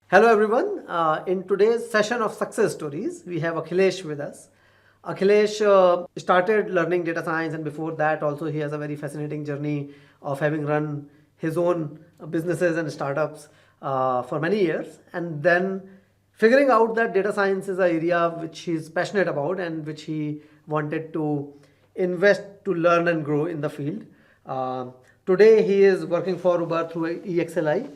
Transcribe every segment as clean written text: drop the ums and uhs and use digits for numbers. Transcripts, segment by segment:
Hello everyone. In today's session of success stories, we have Akhilesh with us. Akhilesh started learning data science, and before that, also he has a very fascinating journey of having run his own businesses and startups for many years, and then figuring out that data science is an area which he's passionate about and which he wanted to invest to learn and grow in the field. Uh, Today, he is working for Uber through EXLI.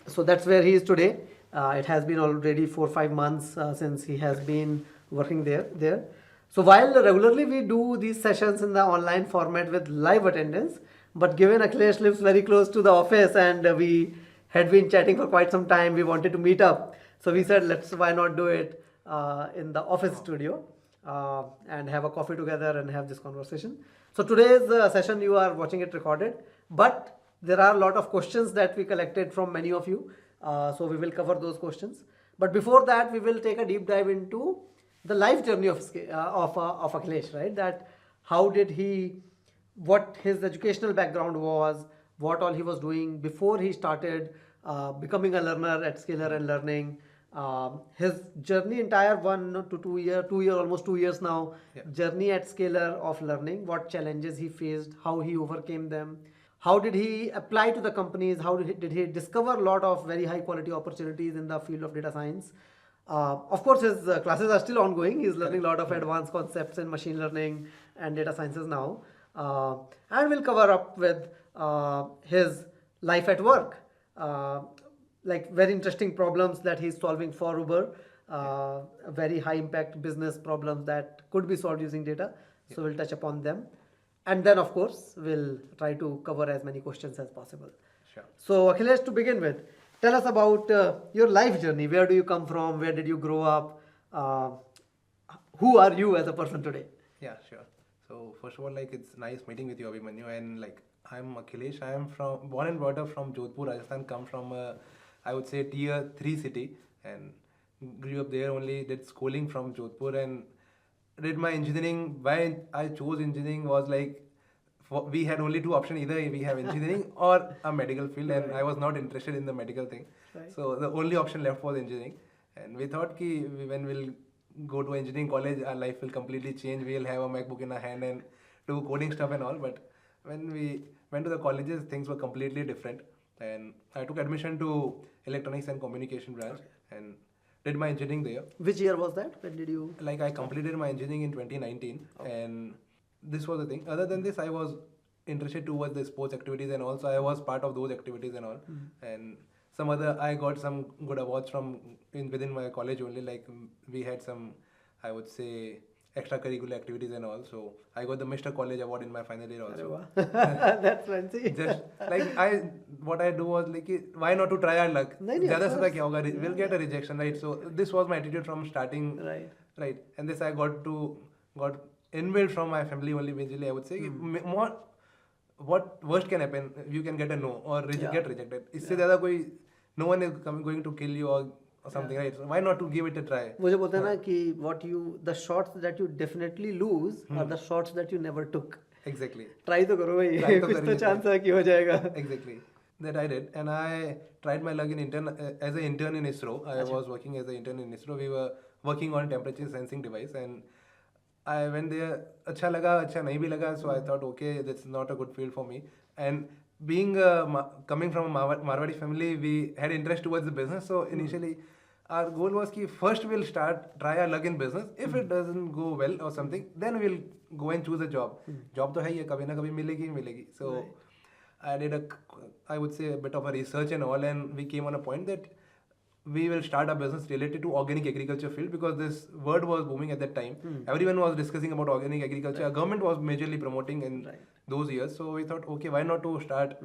So that's where he is today. It has been already 4 or 5 months since he has been working there. So while regularly we do these sessions in the online format with live attendance, but given Akhilesh lives very close to the office and we had been chatting for quite some time, we wanted to meet up. So we said, why not do it in the office studio and have a coffee together and have this conversation. So today's session, you are watching it recorded, but there are a lot of questions that we collected from many of you. So we will cover those questions. But before that, we will take a deep dive into the life journey of Akhilesh, right? That how did he, what his educational background was, what all he was doing before he started becoming a learner at Scalar and Learning. His journey, entire 1 to 2 year, 2 year, almost 2 years now, journey at Scalar of Learning, what challenges he faced, how he overcame them, how did he apply to the companies, how did he discover a lot of very high quality opportunities in the field of data science. Of course, his classes are still ongoing. He's learning a lot of advanced concepts in machine learning and data sciences now. And we'll cover up with his life at work. Like very interesting problems that he's solving for Uber, very high impact business problems that could be solved using data. So we'll touch upon them. And then, of course, we'll try to cover as many questions as possible. Sure. So, Akhilesh, to begin with, tell us about your life journey. Where do you come from? Where did you grow up? Who are you as a person today? Yeah, sure. So first of all, it's nice meeting with you, Abhimanyu, and I'm Akhilesh. I am born and brought up from Jodhpur, Rajasthan. Come from I would say tier 3 city, and grew up there. Only did schooling from Jodhpur and did my engineering. Why I chose engineering was we had only two options: either we have engineering or a medical field, and I was not interested in the medical thing. Right. So the only option left was engineering, and we thought when we'll go to engineering college, our life will completely change. We'll have a MacBook in our hand and do coding stuff and all. But when we went to the colleges, things were completely different. And I took admission to electronics and communication branch and did my engineering there. Which year was that? When did you? I completed my engineering in 2019, and this was the thing. Other than this, I was interested towards the sports activities, and also I was part of those activities and all. And I got some good awards within my college only. We had some, I would say, extracurricular activities and all. So I got the Mr. College award in my final year also. That's fancy. Just what I do was why not to try our luck? ज़्यादा से ज़्यादा क्या होगा? We'll get a rejection, right? So this was my attitude from starting. Right. And this I got inbuilt from my family only. Basically, I would say more. What worst can happen? You can get a no or get rejected. इससे ज़्यादा कोई no one is going to kill you or something, right? So why not to give it a try? मुझे बोलते हैं ना कि the shots that you definitely lose are the shots that you never took. Exactly. Try तो करो भाई, कुछ तो chance है कि हो जाएगा. Exactly. That I did, and I tried my luck as an intern in ISRO. I was working as an intern in ISRO. We were working on temperature sensing device, and I went there. अच्छा लगा, अच्छा नहीं भी लगा. So I thought, okay, that's not a good field for me. And being coming from a Marwadi family, we had interest towards the business. So initially, our goal was कि first we'll try our luck in business. If it doesn't go well or something, then we'll go and choose a job. Job तो है ही, कभी ना कभी मिलेगी ही मिलेगी. So I did I would say a bit of a research and all, and we came on a point that we will start a business related to organic agriculture field because this word was booming at that time. Everyone was discussing about organic agriculture. Our government was majorly promoting in those years. So we thought, okay, why not to start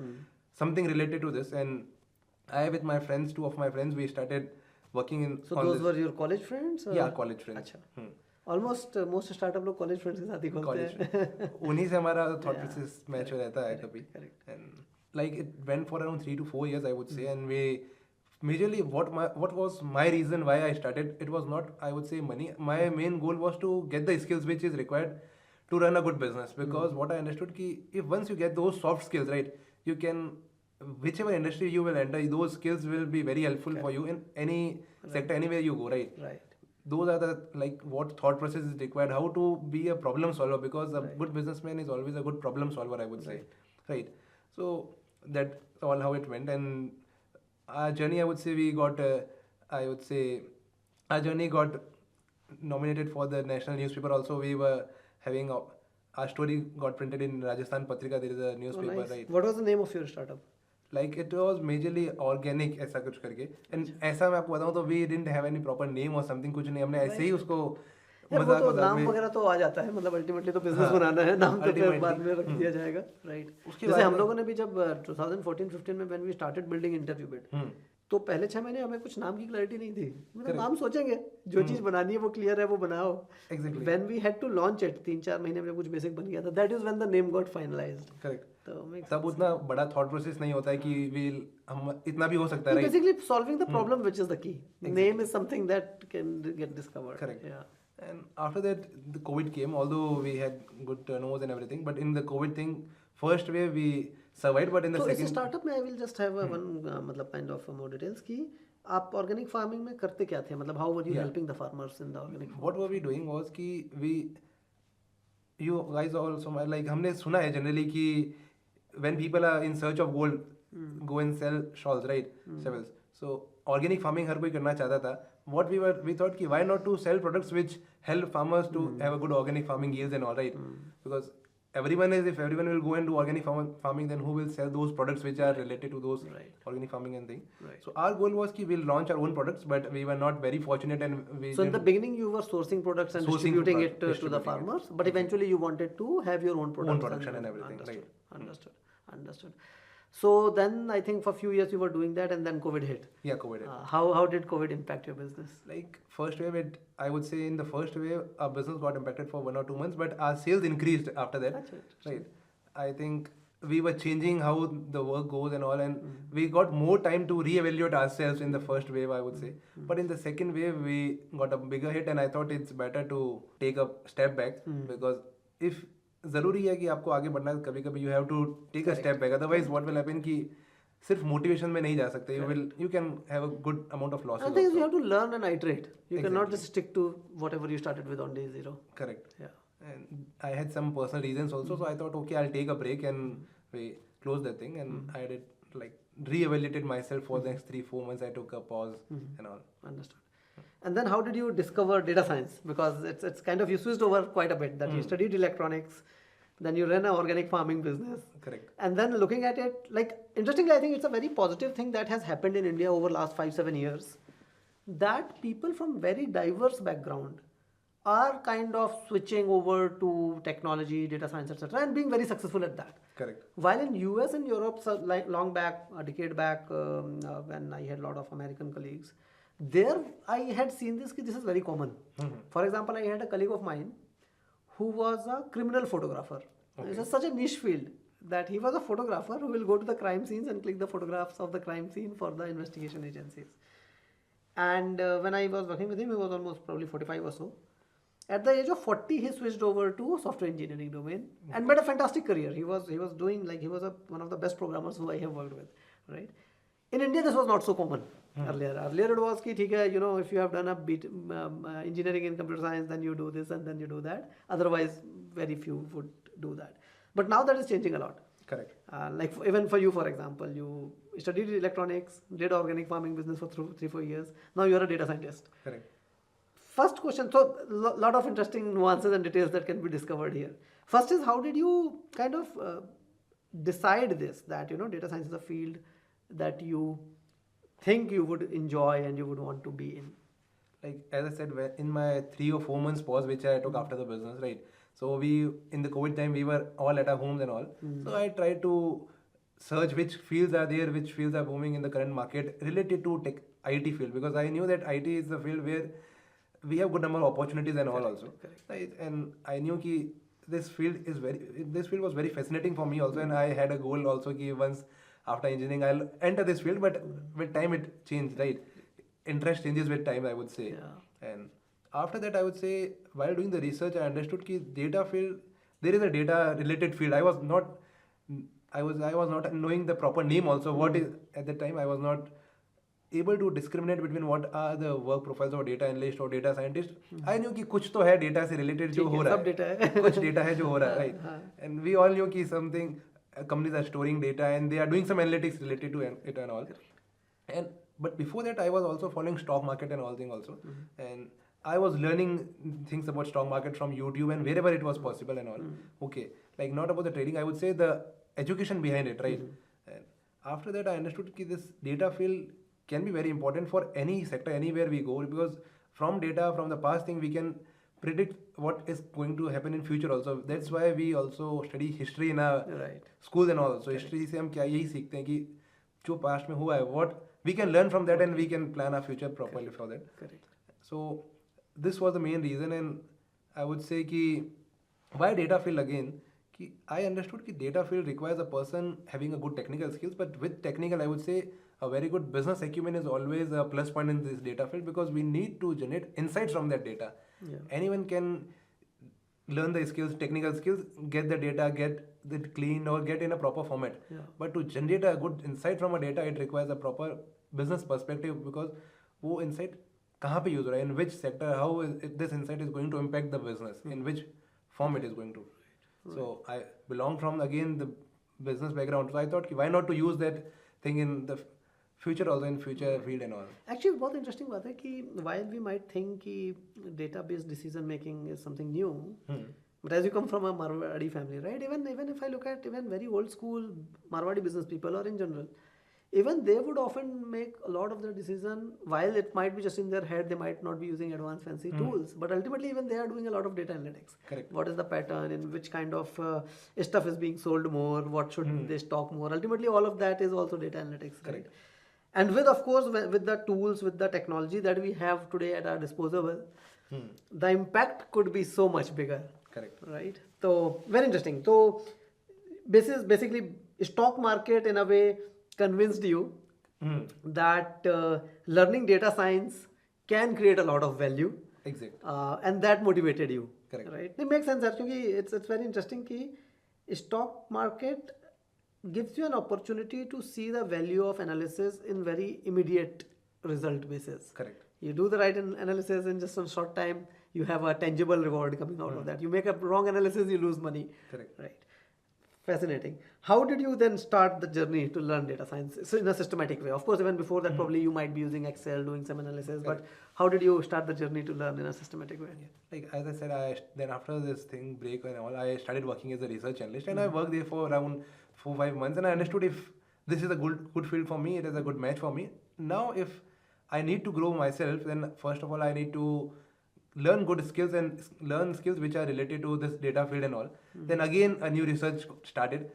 something related to this? And I, with my friends, two of my friends, we started working in. So those were your college friends? Yeah, college friends. अच्छा. Almost most startup लोग college friends के साथ ही खोलते हैं. उन्हीं से हमारा thought process match हो रहता है कभी. And it went for around 3 to 4 years, I would say, and we majorly what was my reason why I started. It was not, I would say, money. My main goal was to get the skills which is required to run a good business, because what I understood if once you get those soft skills, right, you can whichever industry you will enter, those skills will be very helpful for you in any sector, anywhere you go, right? Right. Those are the like what thought process is required, how to be a problem solver, because a good businessman is always a good problem solver, I would say, right? So that's all how it went, and our journey, I would say, we got, I would say, our journey got nominated for the national newspaper. Also, we were having our story got printed in Rajasthan Patrika. There is a Oh, newspaper, nice. right? What was the name of your startup? Like it was majorly organic ऐसा कुछ करके, and ऐसा मैं आपको बताऊँ तो we didn't have any proper name or something, कुछ नहीं, हमने ऐसे ही उसको यार वो मजाक तो मजाक नाम में, वगैरह तो आ जाता है, मतलब अल्टीमेटली तो बिजनेस हाँ, बनाना है, नाम तो फिर ultimately, बाद में रख दिया जाएगा, राइट? उसके जैसे बाद हम में, लोगों ने भी जब 2014-15 में when we started building interview bit, तो पहले 6 महीने हमें कुछ नाम की क्लैरिटी नहीं थी, मतलब Correct. नाम सोचेंगे, जो चीज़ बनानी है वो क्लियर है वो बनाओ. Exactly. When we had to launch it 3-4 महीने में कुछ बेसिक बन गया था, that is when the name got finalised. Correct. तो makes तब sense. उतना बड़ा थॉट प्रोसेस नहीं होता है कि we'll हम इतना भी हो सकता है, So right? basically solving the problem, which is the key. Name is something that can get discovered. Correct. Yeah. And after that, the COVID came, although we had good turnovers and everything, but in the COVID thing, first wave we survived, but in the तो इस second, startup में I will just have one मतलब kind of more details कि आप organic farming में करते क्या थे, मतलब how were you Yeah. Helping the farmers in the organic? what were we doing was कि we, you guys also like हमने सुना है generally कि when people are in search of gold, go and sell shawls, right? Shovels. So organic farming हर कोई करना चाहता था. What we thought कि why not to sell products which help farmers to have a good organic farming yields and all, right? Because if everyone will go and do organic farming, then who will sell those products which are related to those organic farming and thing? Right. So our goal was कि we'll launch our own products, but we were not very fortunate, and we So in the didn't- beginning you were sourcing products and Sourcing distributing product- it to the distributing farmers, but eventually you wanted to have your own products. production and everything, Understood. right. Understood. So then I think for a few years you were doing that, and then COVID hit. Yeah, COVID hit. How did COVID impact your business? Like first wave, I would say in the first wave, our business got impacted for 1 or 2 months, but our sales increased after that. That's it. Right. I think we were changing how the work goes and all, and we got more time to reevaluate ourselves in the first wave, I would say. But in the second wave, we got a bigger hit, and I thought it's better to take a step back, because if ज़रूरी है कि आपको आगे बढ़ना है, कभी कभी you have to take a step back. Otherwise, what will happen कि सिर्फ मोटिवेशन में नहीं जा सकते. You can have a good amount of losses. I think also. you have to learn and iterate. You cannot Exactly. just stick to whatever you started with on day zero. Correct. Yeah. And I had some personal reasons also, so I thought, okay, I'll take a break, and we closed the thing, and I did like re-evaluated myself for the next 3-4 months. I took a pause and all. Understood. And then how did you discover data science? Because it's kind of, you switched over quite a bit, that you studied electronics, then you ran an organic farming business. Correct. And then looking at it, like, interestingly, I think it's a very positive thing that has happened in India over last 5-7 years, that people from very diverse background are kind of switching over to technology, data science, etc., and being very successful at that. Correct. While in US and Europe, so like long back, a decade back, when I had a lot of American colleagues, there I had seen this is very common. For example, I had a colleague of mine who was a criminal photographer. It was such a niche field that he was a photographer who will go to the crime scenes and click the photographs of the crime scene for the investigation agencies. And when I was working with him, he was almost probably 45 or so. At the age of 40, he switched over to software engineering domain and made a fantastic career. He was doing, like, he was one of the best programmers who I have worked with, right? In India, this was not so common earlier. Earlier it was ki, theek hai, you know, if you have done a engineering in computer science, then you do this and then you do that. Otherwise, very few would do that. But now that is changing a lot. Correct. Like even for you, for example, you studied electronics, did organic farming business for 3-4 years. Now you are a data scientist. Correct. First question, so lot of interesting nuances and details that can be discovered here. First is, how did you kind of decide this, that, you know, data science is a field that you think you would enjoy and you would want to be in? Like as I said, in my 3 or 4 months pause which I took after the business, right? So we, in the COVID time, we were all at our homes and all. So I tried to search which fields are there, which fields are booming in the current market related to tech, IT field, because I knew that IT is the field where we have good number of opportunities and all also. Right? And I knew कि this field was very fascinating for me also, and I had a goal also कि once after engineering I'll enter this field, but with time it changed, right? Interest changes with time, I would say. Yeah. And after that, I would say, while doing the research, I understood कि data field, there is a data related field. I was not knowing the proper name also. What is at the time I was not able to discriminate between what are the work profiles of data analyst or data scientist. I knew कि कुछ तो है data से related जो हो रहा सब है, data है. कुछ data है जो हो रहा है, right? And we all knew कि something companies are storing data and they are doing some analytics related to it and all. And but before that I was also following stock market and all thing also, and I was learning things about stock market from YouTube and wherever it was possible and all. Okay, like not about the trading, I would say the education behind it, right? And after that I understood that this data field can be very important for any sector anywhere we go, because from data, from the past thing, we can predict what is going to happen in future also. That's why we also study history in our Right. schools and all. So history से हम क्या यही सीखते हैं कि जो past में हुआ है, what we can learn from that and we can plan our future properly for that. Correct. So this was the main reason, and I would say कि why data field again? कि I understood कि data field requires a person having a good technical skills, but with technical I would say a very good business acumen is always a plus point in this data field, because we need to generate insights from that data. Yeah. Anyone can learn the skills, technical skills, get the data, get it clean or get in a proper format. Yeah. But to generate a good insight from a data, it requires a proper business perspective, because वो insight कहाँ पे use हो रहा है, in which sector, how this insight is going to impact the business, in which form it is going to. Right. So I belong from again the business background, so I thought why not to use that thing in the future also, in future field and all. Actually बहुत interesting बात है कि while we might think कि data-based decision making is something new, but as you come from a Marwadi family, right? Even if I look at even very old school Marwadi business people or in general, even they would often make a lot of their decision while it might be just in their head. They might not be using advanced fancy tools, but ultimately even they are doing a lot of data analytics. Correct. What is the pattern, in which kind of stuff is being sold more, what should they stock more? Ultimately all of that is also data analytics. Correct. Right? And with, of course, with the tools, with the technology that we have today at our disposal, the impact could be so much bigger. Correct. Right? So very interesting. So basically stock market in a way convinced you that learning data science can create a lot of value. Exactly. And that motivated you. Correct. Right? It makes sense actually. It's very interesting कि stock market gives you an opportunity to see the value of analysis in very immediate result basis. Correct. You do the right analysis in just a short time, you have a tangible reward coming out of that. You make a wrong analysis, you lose money. Correct. Right. Fascinating. How did you then start the journey to learn data science? So in a systematic way. Of course, even before that, probably you might be using Excel, doing some analysis. Correct. But how did you start the journey to learn in a systematic way? Like as I said, then after this thing break and all, I started working as a research analyst, and I worked there for around 4-5 months, and I understood if this is a good field for me, it is a good match for me. Now, if I need to grow myself, then first of all I need to learn good skills and learn skills which are related to this data field and all. Then again a new research started.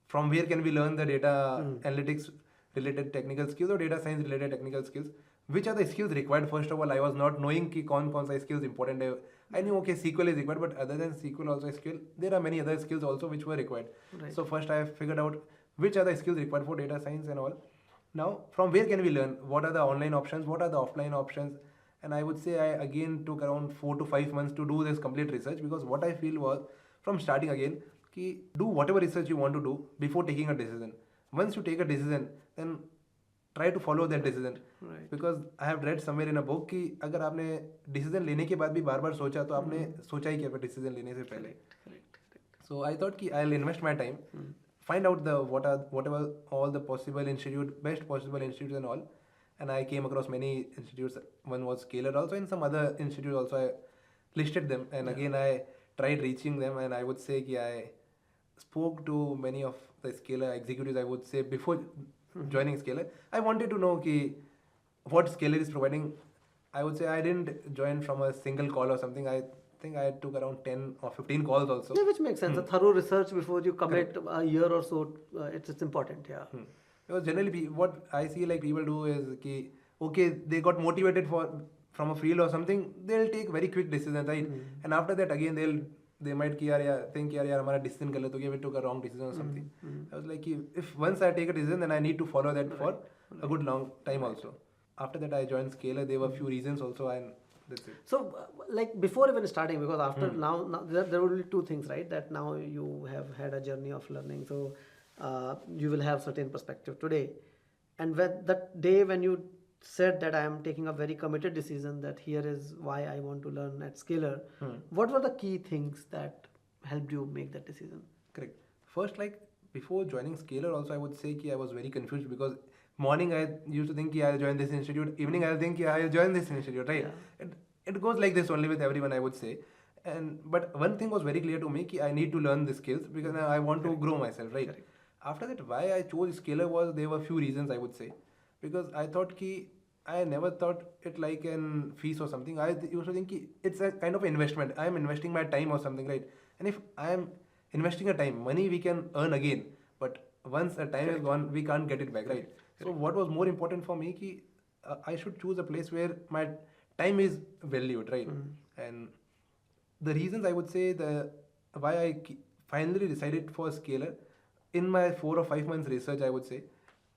From where can we learn the data analytics related technical skills or data science related technical skills? Which are the skills required? First of all, I was not knowing कि कौन सा skills important है. I knew okay SQL is required, but other than SQL also a skill, there are many other skills also which were required. Right. So first I figured out which are the skills required for data science and all. Now from where can we learn? What are the online options? What are the offline options? And I would say I again took around 4 to 5 months to do this complete research, because what I feel was from starting again कि do whatever research you want to do before taking a decision. Once you take a decision, then try to follow that decision. Right. Because I have read somewhere in a book कि अगर आपने decision लेने के बाद भी बार बार सोचा, तो आपने सोचा ही क्या फिर decision लेने से पहले. So I thought कि I'll invest my time, find out whatever all the possible best possible institutes and all. And I came across many institutes. One was Scalar also, and some other institutes also. I listed them, and again I tried reaching them, and I would say कि I spoke to many of the Scalar executives. I would say before joining Scalar, I wanted to know कि what Scalar is providing. I would say I didn't join from a single call or something. I think I took around 10 or 15 calls also. Yeah, which makes sense. A thorough research before you commit a year or so, it's important. Yeah. Because generally what I see like people do is कि okay, they got motivated from a field or something, they'll take very quick decisions, right? And after that again they might कि यार think यार हमारा decision गलत हो गया, we took a wrong decision or something. I was like कि if once I take a decision, then I need to follow that for a good long time also. After that I joined Scalar. There were few reasons also, and that's it. So like before even starting, because after now there will be two things, right? That now you have had a journey of learning. So you will have certain perspective today. And when that day when you said that I am taking a very committed decision that here is why I want to learn at Scalar, what were the key things that helped you make that decision? Correct. First, like before joining Scalar, also I would say that I was very confused because morning I used to think that I'll join this institute, evening I'll think that I'll join this institute, right? Yeah. It goes like this only with everyone, I would say. And but one thing was very clear to me that I need to learn the skills because I want to grow myself, right? Correct. After that, why I chose Scalar was there were few reasons I would say because I thought that I never thought it like an fees or something. I used to think that it's a kind of investment. I am investing my time or something, right? And if I am investing a time, money we can earn again, but once a time is gone, we can't get it back, right? So what was more important for me कि I should choose a place where my time is valued, right? And the reasons I would say the why finally decided for Scalar in my 4 or 5 months research, I would say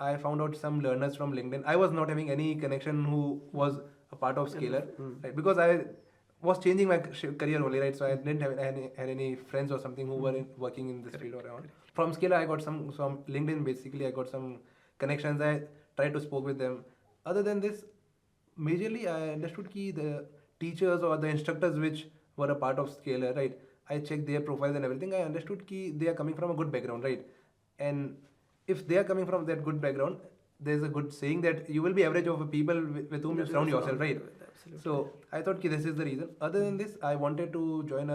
I found out some learners from LinkedIn. I was not having any connection who was a part of Scalar, right? Because I was changing my career only, right? So I didn't have any friends or something who were working in this field or around. From Scalar, I got some LinkedIn basically. I got some connections. I tried to spoke with them. Other than this, majorly I understood that the teachers or the instructors which were a part of Scalar, right? I checked their profiles and everything. I understood that they are coming from a good background, right? And if they are coming from that good background, there's a good saying that you will be average of people with whom you surround yourself, right? Absolutely. So I thought this is the reason. Other than this, I wanted to join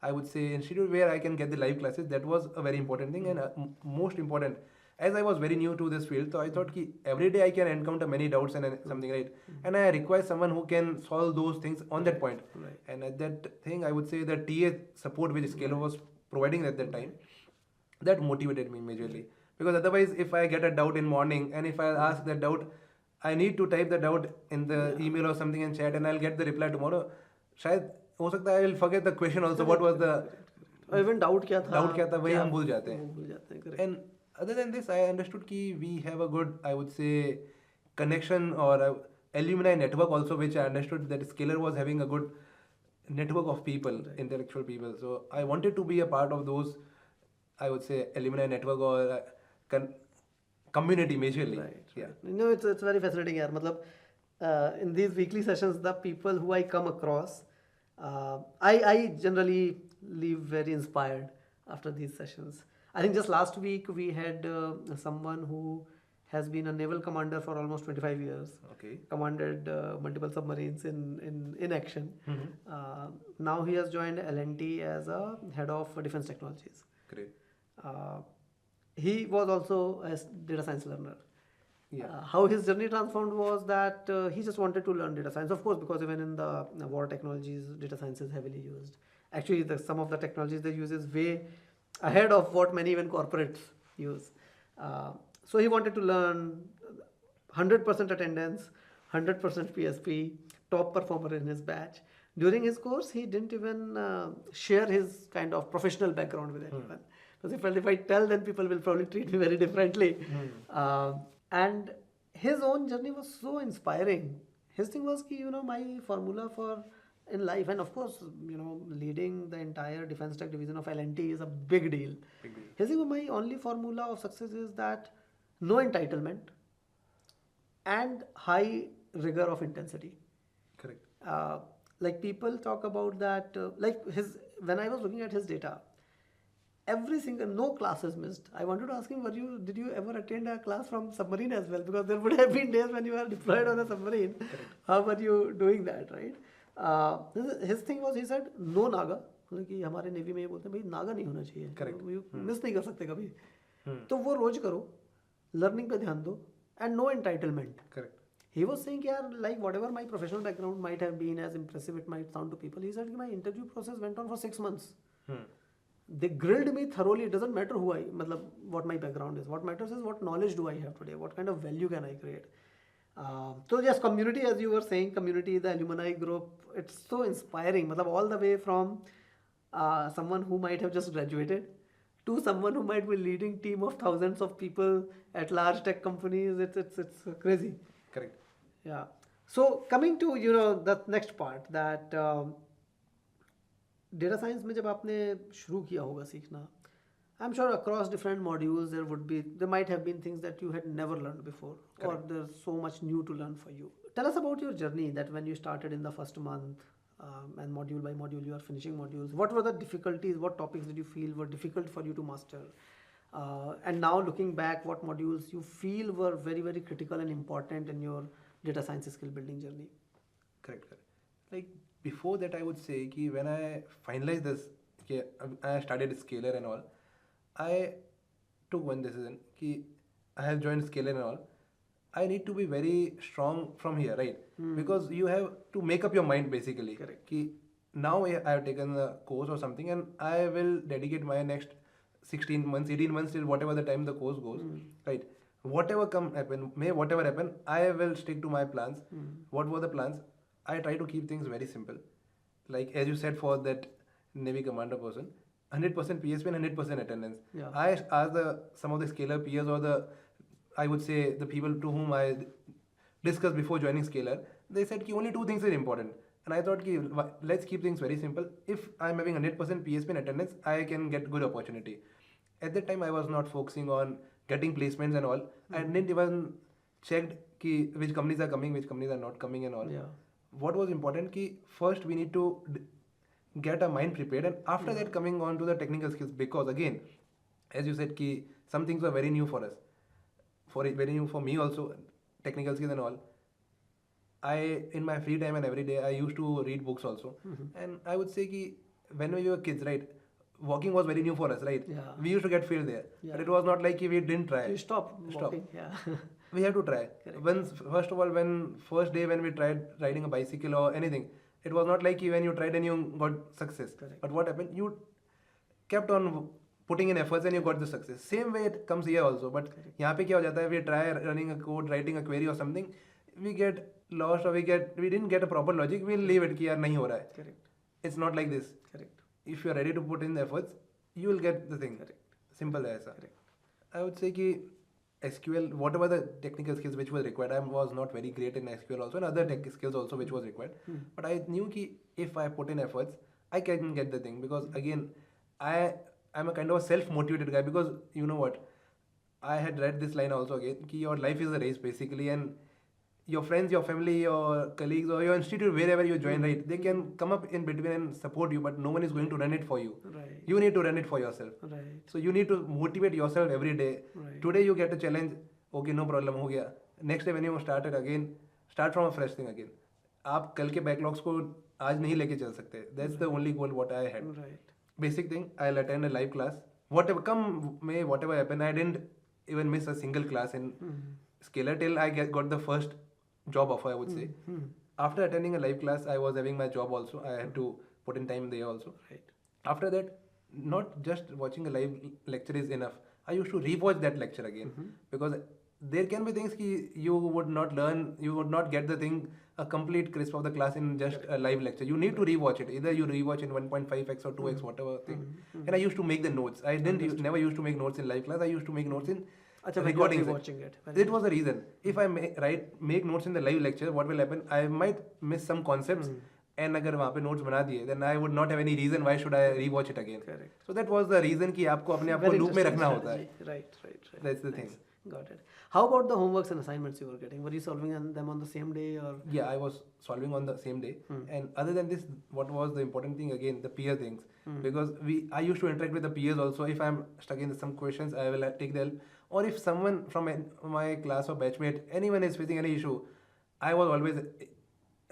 I would say, institute where I can get the live classes. That was a very important thing, and most important, as I was very new to this field, so I thought that every day I can encounter many doubts and something, right? And I require someone who can solve those things on that point. Right. And at that thing, I would say the TA support which Scalar was providing at that time, that motivated me majorly. Because otherwise, if I get a doubt in morning and if I ask that doubt, I need to type the doubt in the email or something in chat and I'll get the reply tomorrow. शायद हो सकता है I will forget the question also. What was the और even doubt क्या था doubt क्या था वही हम भूल जाते वो हैं. भूल जाते हैं. Correct. And other than this, I understood कि we have a good, I would say, connection or a alumni network also, which I understood that Scalar was having a good network of people, intellectual people. So I wanted to be a part of those, I would say, alumni network or community majorly. Right. Yeah. No, it's very fascinating, यार. मतलब in these weekly sessions, the people who I come across, I generally leave very inspired after these sessions. I think just last week we had someone who has been a naval commander for almost 25 years. Okay. Commanded multiple submarines in action. Now he has joined L&T as a head of defense technologies. Great. He was also a data science learner. Yeah. How his journey transformed was that he just wanted to learn data science, of course, because even in the war technologies, data science is heavily used. Actually, some of the technologies they use is way ahead of what many even corporates use. So he wanted to learn 100% attendance, 100% PSP, top performer in his batch. During his course, he didn't even share his kind of professional background with anyone. Because if I tell, then people will probably treat me very differently. And his own journey was so inspiring. His thing was ki, my formula for in life, and of course, leading the entire defense tech division of L&T is a big deal. Big deal. His thing was, my only formula of success is that no entitlement and high rigor of intensity. Correct. Like people talk about that, when I was looking at his data, every single, no classes missed. I wanted to ask him, did you ever attend a class from submarine as well? Because there would have been days when you were deployed on a submarine. Correct. How were you doing that, right? His thing was, he said, no naga. मतलब कि हमारे navy में ये बोलते हैं भाई नागा नहीं होना चाहिए. Correct. मिस नहीं कर सकते कभी. तो वो रोज करो, लर्निंग पे ध्यान दो, and no entitlement. Correct. He was saying, yeah, like whatever my professional background might have been, as impressive it might sound to people, he said my interview process went on for 6 months. They grilled me thoroughly. It doesn't matter what my background is. What matters is what knowledge do I have today? What kind of value can I create? So yes, community, as you were saying, community, the alumni group, it's so inspiring. All the way from someone who might have just graduated to someone who might be leading team of thousands of people at large tech companies. It's crazy. Correct. Yeah. So coming to the next part, that data science में जब आपने शुरू किया होगा सीखना, I'm sure across different modules there might have been things that you had never learned before, or there's so much new to learn for you. Tell us about your journey, that when you started in the first month, and module by module you are finishing modules. What were the difficulties? What topics did you feel were difficult for you to master? And now looking back, what modules you feel were very, very critical and important in your data science skill building journey? Correct, correct. Like before that, I would say कि when I finalized this, कि I started Scalar and all, I took one decision कि I have joined Scalar and all. I need to be very strong from here, right? Because you have to make up your mind basically. Correct. कि now I have taken the course or something, and I will dedicate my next 16 months, 18 months till whatever the time the course goes, right? Whatever come happen, may whatever happen, I will stick to my plans. What were the plans? I try to keep things very simple. Like as you said for that Navy commander person, 100% PSP and 100% attendance. Yeah. I asked some of the Scalar peers, or I would say the people to whom I discussed before joining Scalar, they said ki only two things are important. And I thought ki let's keep things very simple. If I'm having 100% PSP in attendance, I can get good opportunity. At that time, I was not focusing on getting placements and all. I didn't even checked ki which companies are coming, which companies are not coming and all. Yeah. What was important ki first we need to get our mind prepared, and after that coming on to the technical skills, because again, as you said ki some things were very new for us, very new for me also, technical skills and all. I in my free time and every day I used to read books also, and I would say ki when we were kids, right, walking was very new for us, right? Yeah. We used to get failed there, Yeah. but it was not like we didn't try. You stop walking. Yeah. We have to try. Correct. First of all, first day when we tried riding a bicycle or anything, it was not like when you tried and you got success. Correct. But what happened? You kept on putting in efforts and you got the success. Same way it comes here also. But यहाँ पे क्या हो जाता है? We try running a code, writing a query or something, we get lost, or we didn't get a proper logic. We'll leave it कि यार नहीं हो रहा है. Correct. It's not like this. Correct. If you are ready to put in the efforts, you will get the thing. Correct. Simple as that. Correct. I would say कि SQL, whatever the technical skills which was required, I was not very great in SQL also, and other tech skills also which was required. But I knew कि if I put in efforts, I can get the thing, because again, I'm a kind of a self-motivated guy, because you know what, I had read this line also again, कि your life is a race basically, and your friends, your family, your colleagues, or your institute, wherever you join, right, they can come up in between and support you, but no one is going to run it for you. Right. You need to run it for yourself. Right. So you need to motivate yourself every day. Right. Today you get a challenge, okay, no problem, हो गया. Next day when you start it again, start from a fresh thing again. आप कल के backlogs को आज नहीं लेके चल सकते. That's the only goal what I had. Right. Basic thing, I'll attend a live class. Whatever happen, I didn't even miss a single class in Scalar till I got the first job offer, I would say. After attending a live class, I was having my job also. I had to put in time there also. Right. After that, not just watching a live lecture is enough. I used to rewatch that lecture again, because there can be things you would not learn, you would not get the thing, a complete crisp of the class in just a live lecture. You need to rewatch it. Either you rewatch in 1.5x or 2x, whatever thing. And I used to make the notes. I never used to make notes in live class. I used to make notes in recordings. Watching it. It was the reason. If I make notes in the live lecture, what will happen? I might miss some concepts. And अगर वहाँ पे notes बना दिए, then I would not have any reason why should I rewatch it again. Correct. So that was the reason कि आपको अपने आप को Very loop में interesting रखना होता है. strategy. Right. That's the Nice. thing. Got it. How about the homeworks and assignments you were getting? Were you solving them on the same day, or? Yeah, I was solving on the same day. And other than this, what was the important thing again? The peer things. Because I used to interact with the peers also. If I'm stuck in some questions, I will take the help. Or if someone from my class or batchmate, anyone is facing any issue, I was always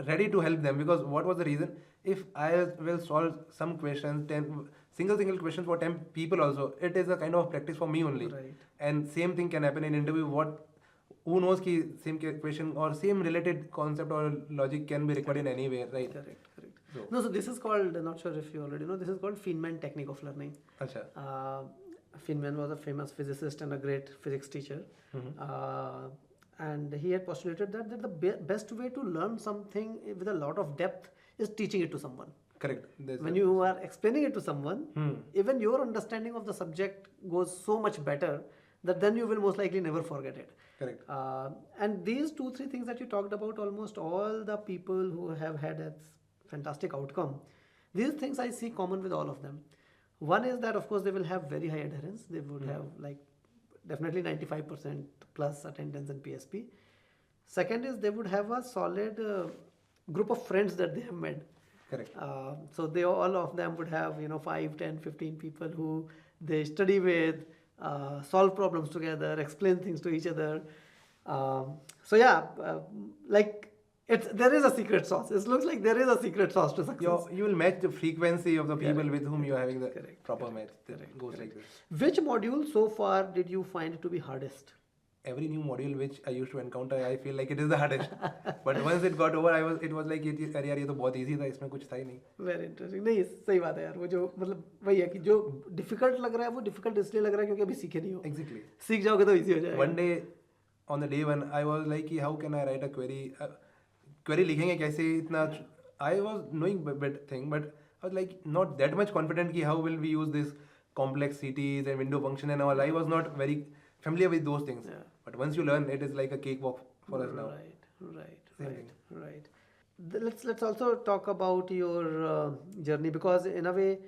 ready to help them. Because what was the reason? If I will solve some questions, 10 single questions for 10 people also, it is a kind of practice for me only. Right. And same thing can happen in interview. Who knows ki same question or same related concept or logic can be required in anywhere, right? Correct. So- No, so this is called, not sure if you already know, this is called Feynman technique of learning. Acha. Feynman was a famous physicist and a great physics teacher. And he had postulated that the best way to learn something with a lot of depth is teaching it to someone. Correct. When you are explaining it to someone, even your understanding of the subject goes so much better that then you will most likely never forget it. Correct. And these 2-3 things that you talked about, almost all the people who have had a fantastic outcome, these things I see common with all of them. One is that of course they will have very high adherence. They would have like definitely 95% plus attendance in PSP. Second is they would have a solid group of friends that they have made. Correct. So they all of them would have 5, 10, 15 people who they study with, solve problems together, explain things to each other. So yeah, like there is a secret sauce. It looks like there is a secret sauce to success. You will match the frequency of the people Correct, with whom you are having the correct, proper correct, match. That correct, goes correct. like this. Which module so far did you find to be hardest? Every new module which I used to encounter, I feel like it is the hardest. But once it got over, it was like अरे यार ये तो बहुत easy था, इसमें कुछ था ही नहीं. Very interesting. नहीं सही बात है यार, वो जो मतलब वही है कि जो difficult लग रहा है वो difficult इसलिए लग रहा है क्योंकि अभी सीखे नहीं हो. Exactly. सीख जाओगे तो easy हो जाएगा. One day on the day one, I was like कि how can I write a query? Query लिखेंगे कैसे इतना? I was knowing bit thing, but I was like not that much confident कि how will we use this complex CTs and window function and all. I was not very familiar with those things. Yeah. But once you learn, it is like a cakewalk for us now. Right. Let's also talk about your journey, because in a way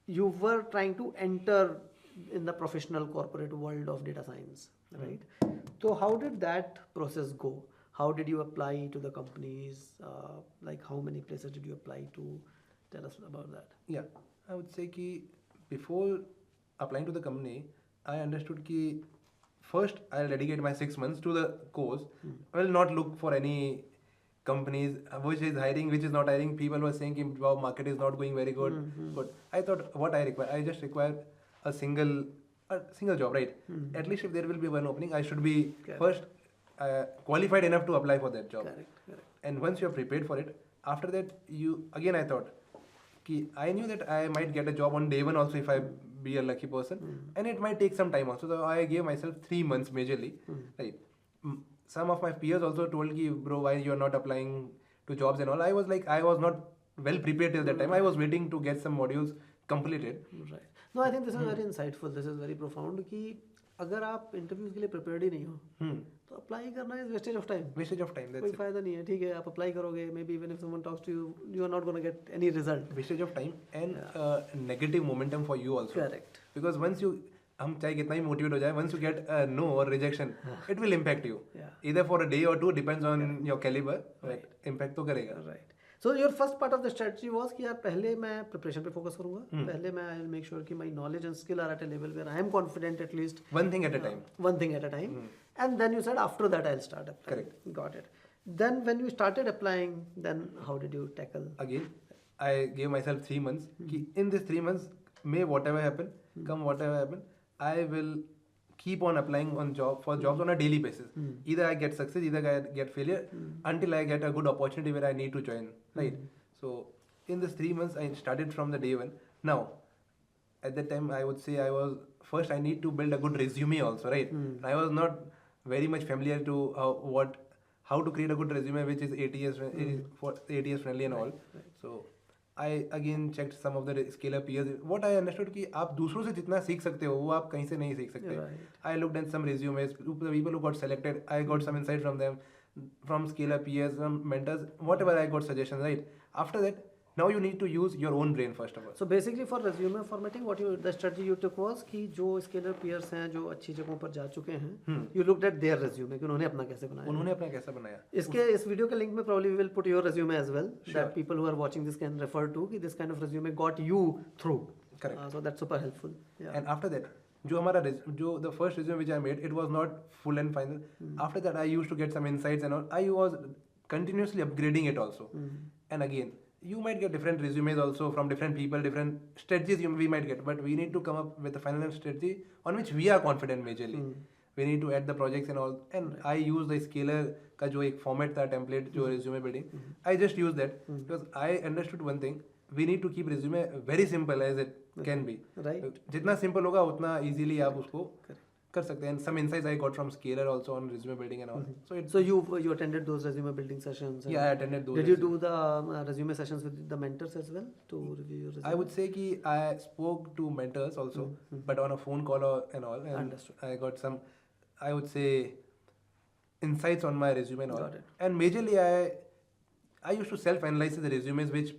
you were trying to enter in the professional corporate world of data science, right? So how did that process go? How did you apply to the companies? Like how many places did you apply to? Tell us about that. Yeah, I would say कि before applying to the company, I understood कि first I'll dedicate my 6 months to the course. I will not look for any companies which is hiring, which is not hiring. People were saying कि wow, market is not going very good. But I thought what I require, I just require a single job, right? At least if there will be one opening, I should be first qualified enough to apply for that job. Correct. And once you are prepared for it, after that I thought कि I knew that I might get a job on day one also if I be a lucky person, and it might take some time also. So I gave myself 3 months majorly, right? Some of my peers also told ki bro, why you are not applying to jobs and all. I was like, I was not well prepared till that time. I was waiting to get some modules completed. Right. No, I think this is very insightful. This is very profound कि अगर आप interviews के लिए prepared ही नहीं हो तो apply करना is wastage of time. Wastage of time. कोई That's it. फायदा नहीं है. ठीक है, आप अप्लाई करोगे, maybe even if someone talks to you, you are not gonna get any result. Wastage of time and negative momentum for you also. Correct. Because once you हम चाहे कितना ही मोटिवेट हो जाए, once you get a no or rejection, it will impact you. Yeah. Either for a day or two, depends on your caliber, but impact तो करेगा. Right. So your first part of the strategy was कि यार पहले मैं preparation पे focus करूंगा. पहले मैं आई विल मेक श्योर कि my knowledge and skill are at a level where I am confident at least One thing at a time. one thing at a time. And then you said after that I'll start applying. Correct. Got it. Then when you started applying, then how did you tackle? Again, I gave myself 3 months. कि in this 3 months, may whatever happen, come whatever happen, I will keep on applying for jobs on a daily basis. Either I get success, either I get failure, until I get a good opportunity where I need to join. Right. So in this 3 months, I started from the day one. Now, at that time, I would say I need to build a good resume also, right? I was not very much familiar to how to create a good resume which is ATS friendly and all. So I again checked some of the scalar peers. What I understood कि आप दूसरों से जितना सीख सकते हो वो आप कहीं से नहीं सीख सकते. I looked at some resumes, the people who got selected. I got some insight from them, from scalar peers, from mentors, whatever I got suggestions, right? After that, now you need to use your own brain first of all. So basically for resume formatting, the strategy you took was कि जो scalar peers हैं जो अच्छी जगहों पर जा चुके हैं, you looked at their resume कि उन्होंने अपना कैसे बनाया. उन्होंने अपना कैसा बनाया. इस वीडियो के लिंक में probably we will put your resume as well, that people who are watching this can refer to कि this kind of resume got you through. Correct. So that's super helpful. Yeah. And after that, the first resume which I made, it was not full and final. After that, I used to get some insights and all. I was continuously upgrading it also. And again, you might get different resumes also from different people, different strategies we might get, but we need to come up with a final strategy on which we are confident majorly. We need to add the projects and all. And I use the scalar का जो एक format था template जो resume building. I just use that because I understood one thing. We need to keep resume very simple as it can be. Right. जितना simple होगा उतना easily आप उसको कर सकते हैं. And some insights I got from scalar also on resume building and all. So you attended those resume building sessions? Yeah, I attended those. Did you do the resume sessions with the mentors as well to review your resume? I would say कि I spoke to mentors also, but on a phone call and all. And Understood. I got some, I would say, insights on my resume and all. Got it. And majorly I used to self-analyze the resumes which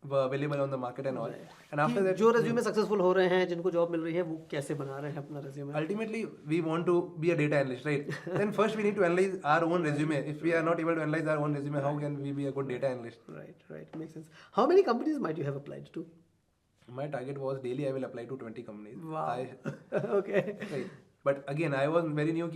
were available on the market and all. And after कि that, जो resume successful हो रहे हैं, जिनको job मिल रही है, वो कैसे बना रहे हैं अपना resume? ultimately we want to be a data analyst, right? Then first we need to analyze our own resume. If we are not able to analyze our own resume, how can we be a good data analyst? Right, makes sense. How many companies might you have applied to? My target was daily I will apply to 20 companies. Wow. Okay. Right. But again, I was very new.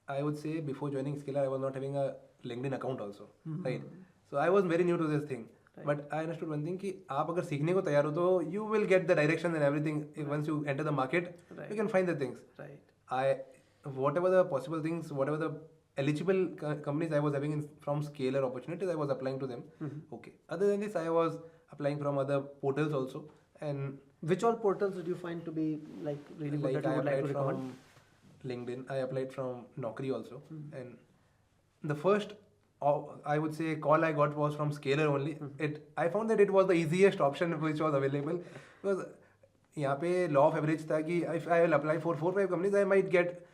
I would say before joining Skiller, I was not having a LinkedIn account also, right? So I was very new to this thing. Right. But I understood one thing कि आप अगर सीखने को तैयार हो तो you will get the direction and everything. Once you enter the market, you can find the things. Right. Whatever the possible things, whatever the eligible companies I was having from Scalar opportunities, I was applying to them. Okay. Other than this, I was applying from other portals also. And which all portals did you find to be like really good that you would like to recommend? From LinkedIn, I applied from Naukri also. And the first, I would say, call I got was from Scalar only. I found that it was the easiest option which was available because यहाँ पे law of average था कि if I will apply for 4-5 companies, I might get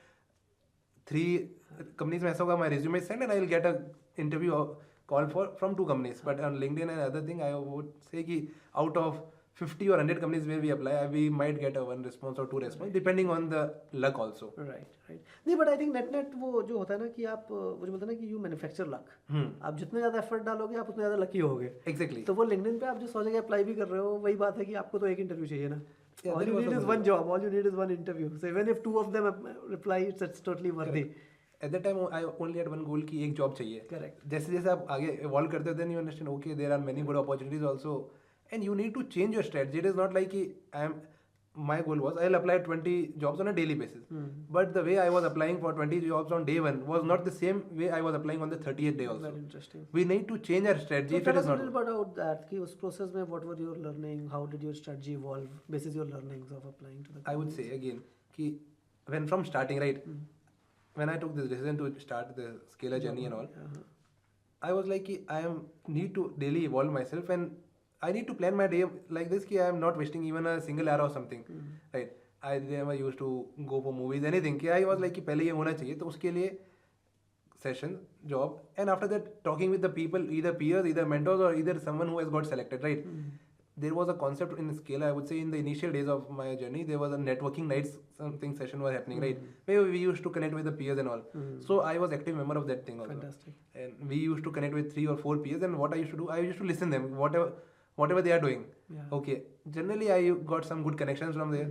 3 companies में ऐसा होगा my resume is sent and I will get a interview call from 2 companies. But on LinkedIn and other thing, I would say कि out of 50 or 100 companies where we apply, we might get a 1 response or 2 response depending on the luck also. Right. नहीं, but I think net वो जो होता है ना कि आप वो जो बोलते हैं ना कि you manufacture luck. आप जितने ज़्यादा एफर्ट डालोगे आप उतने ज़्यादा लकी होगे. Exactly. तो वो LinkedIn पे आप जो 100 जगह अप्लाई भी कर रहे हो, वही बात है कि आपको तो एक इंटरव्यू चाहिए ना. All you need is one job. All you need is one interview. So even if 2 of them reply, it's totally worthy. At that time, I only had one goal कि एक job चाहिए. Correct. जैसे जैसे आप आगे evolve करते हो, then you understand, okay, there are many good opportunities also, and you need to change your strategy. It is not like कि my goal was I'll apply 20 jobs on a daily basis. But the way I was applying for 20 jobs on day 1 was not the same way I was applying on the 30th day also. Very interesting. We need to change our strategy. So if tell it us is a not little bit about that. कि उस process में what were your learning? How did your strategy evolve? Basis your learnings of applying to the companies. I would say again कि when from starting, right, when I took this decision to start the Scalar journey and all, I was like I need to daily evolve myself and I need to plan my day like this कि I am not wasting even a single hour or something, right? I never used to go for movies, anything. कि I was like कि पहले ये होना चाहिए, तो उसके लिए session, job, and after that talking with the people, either peers, either mentors, or either someone who has got selected, right? There was a concept in Scale, I would say in the initial days of my journey, there was a networking nights, something session was happening, right? Where we used to connect with the peers and all. So I was active member of that thing also. Fantastic. And we used to connect with 3 or 4 peers, and what I used to do, I used to listen them, whatever they are doing. Okay. Generally, I got some good connections from there.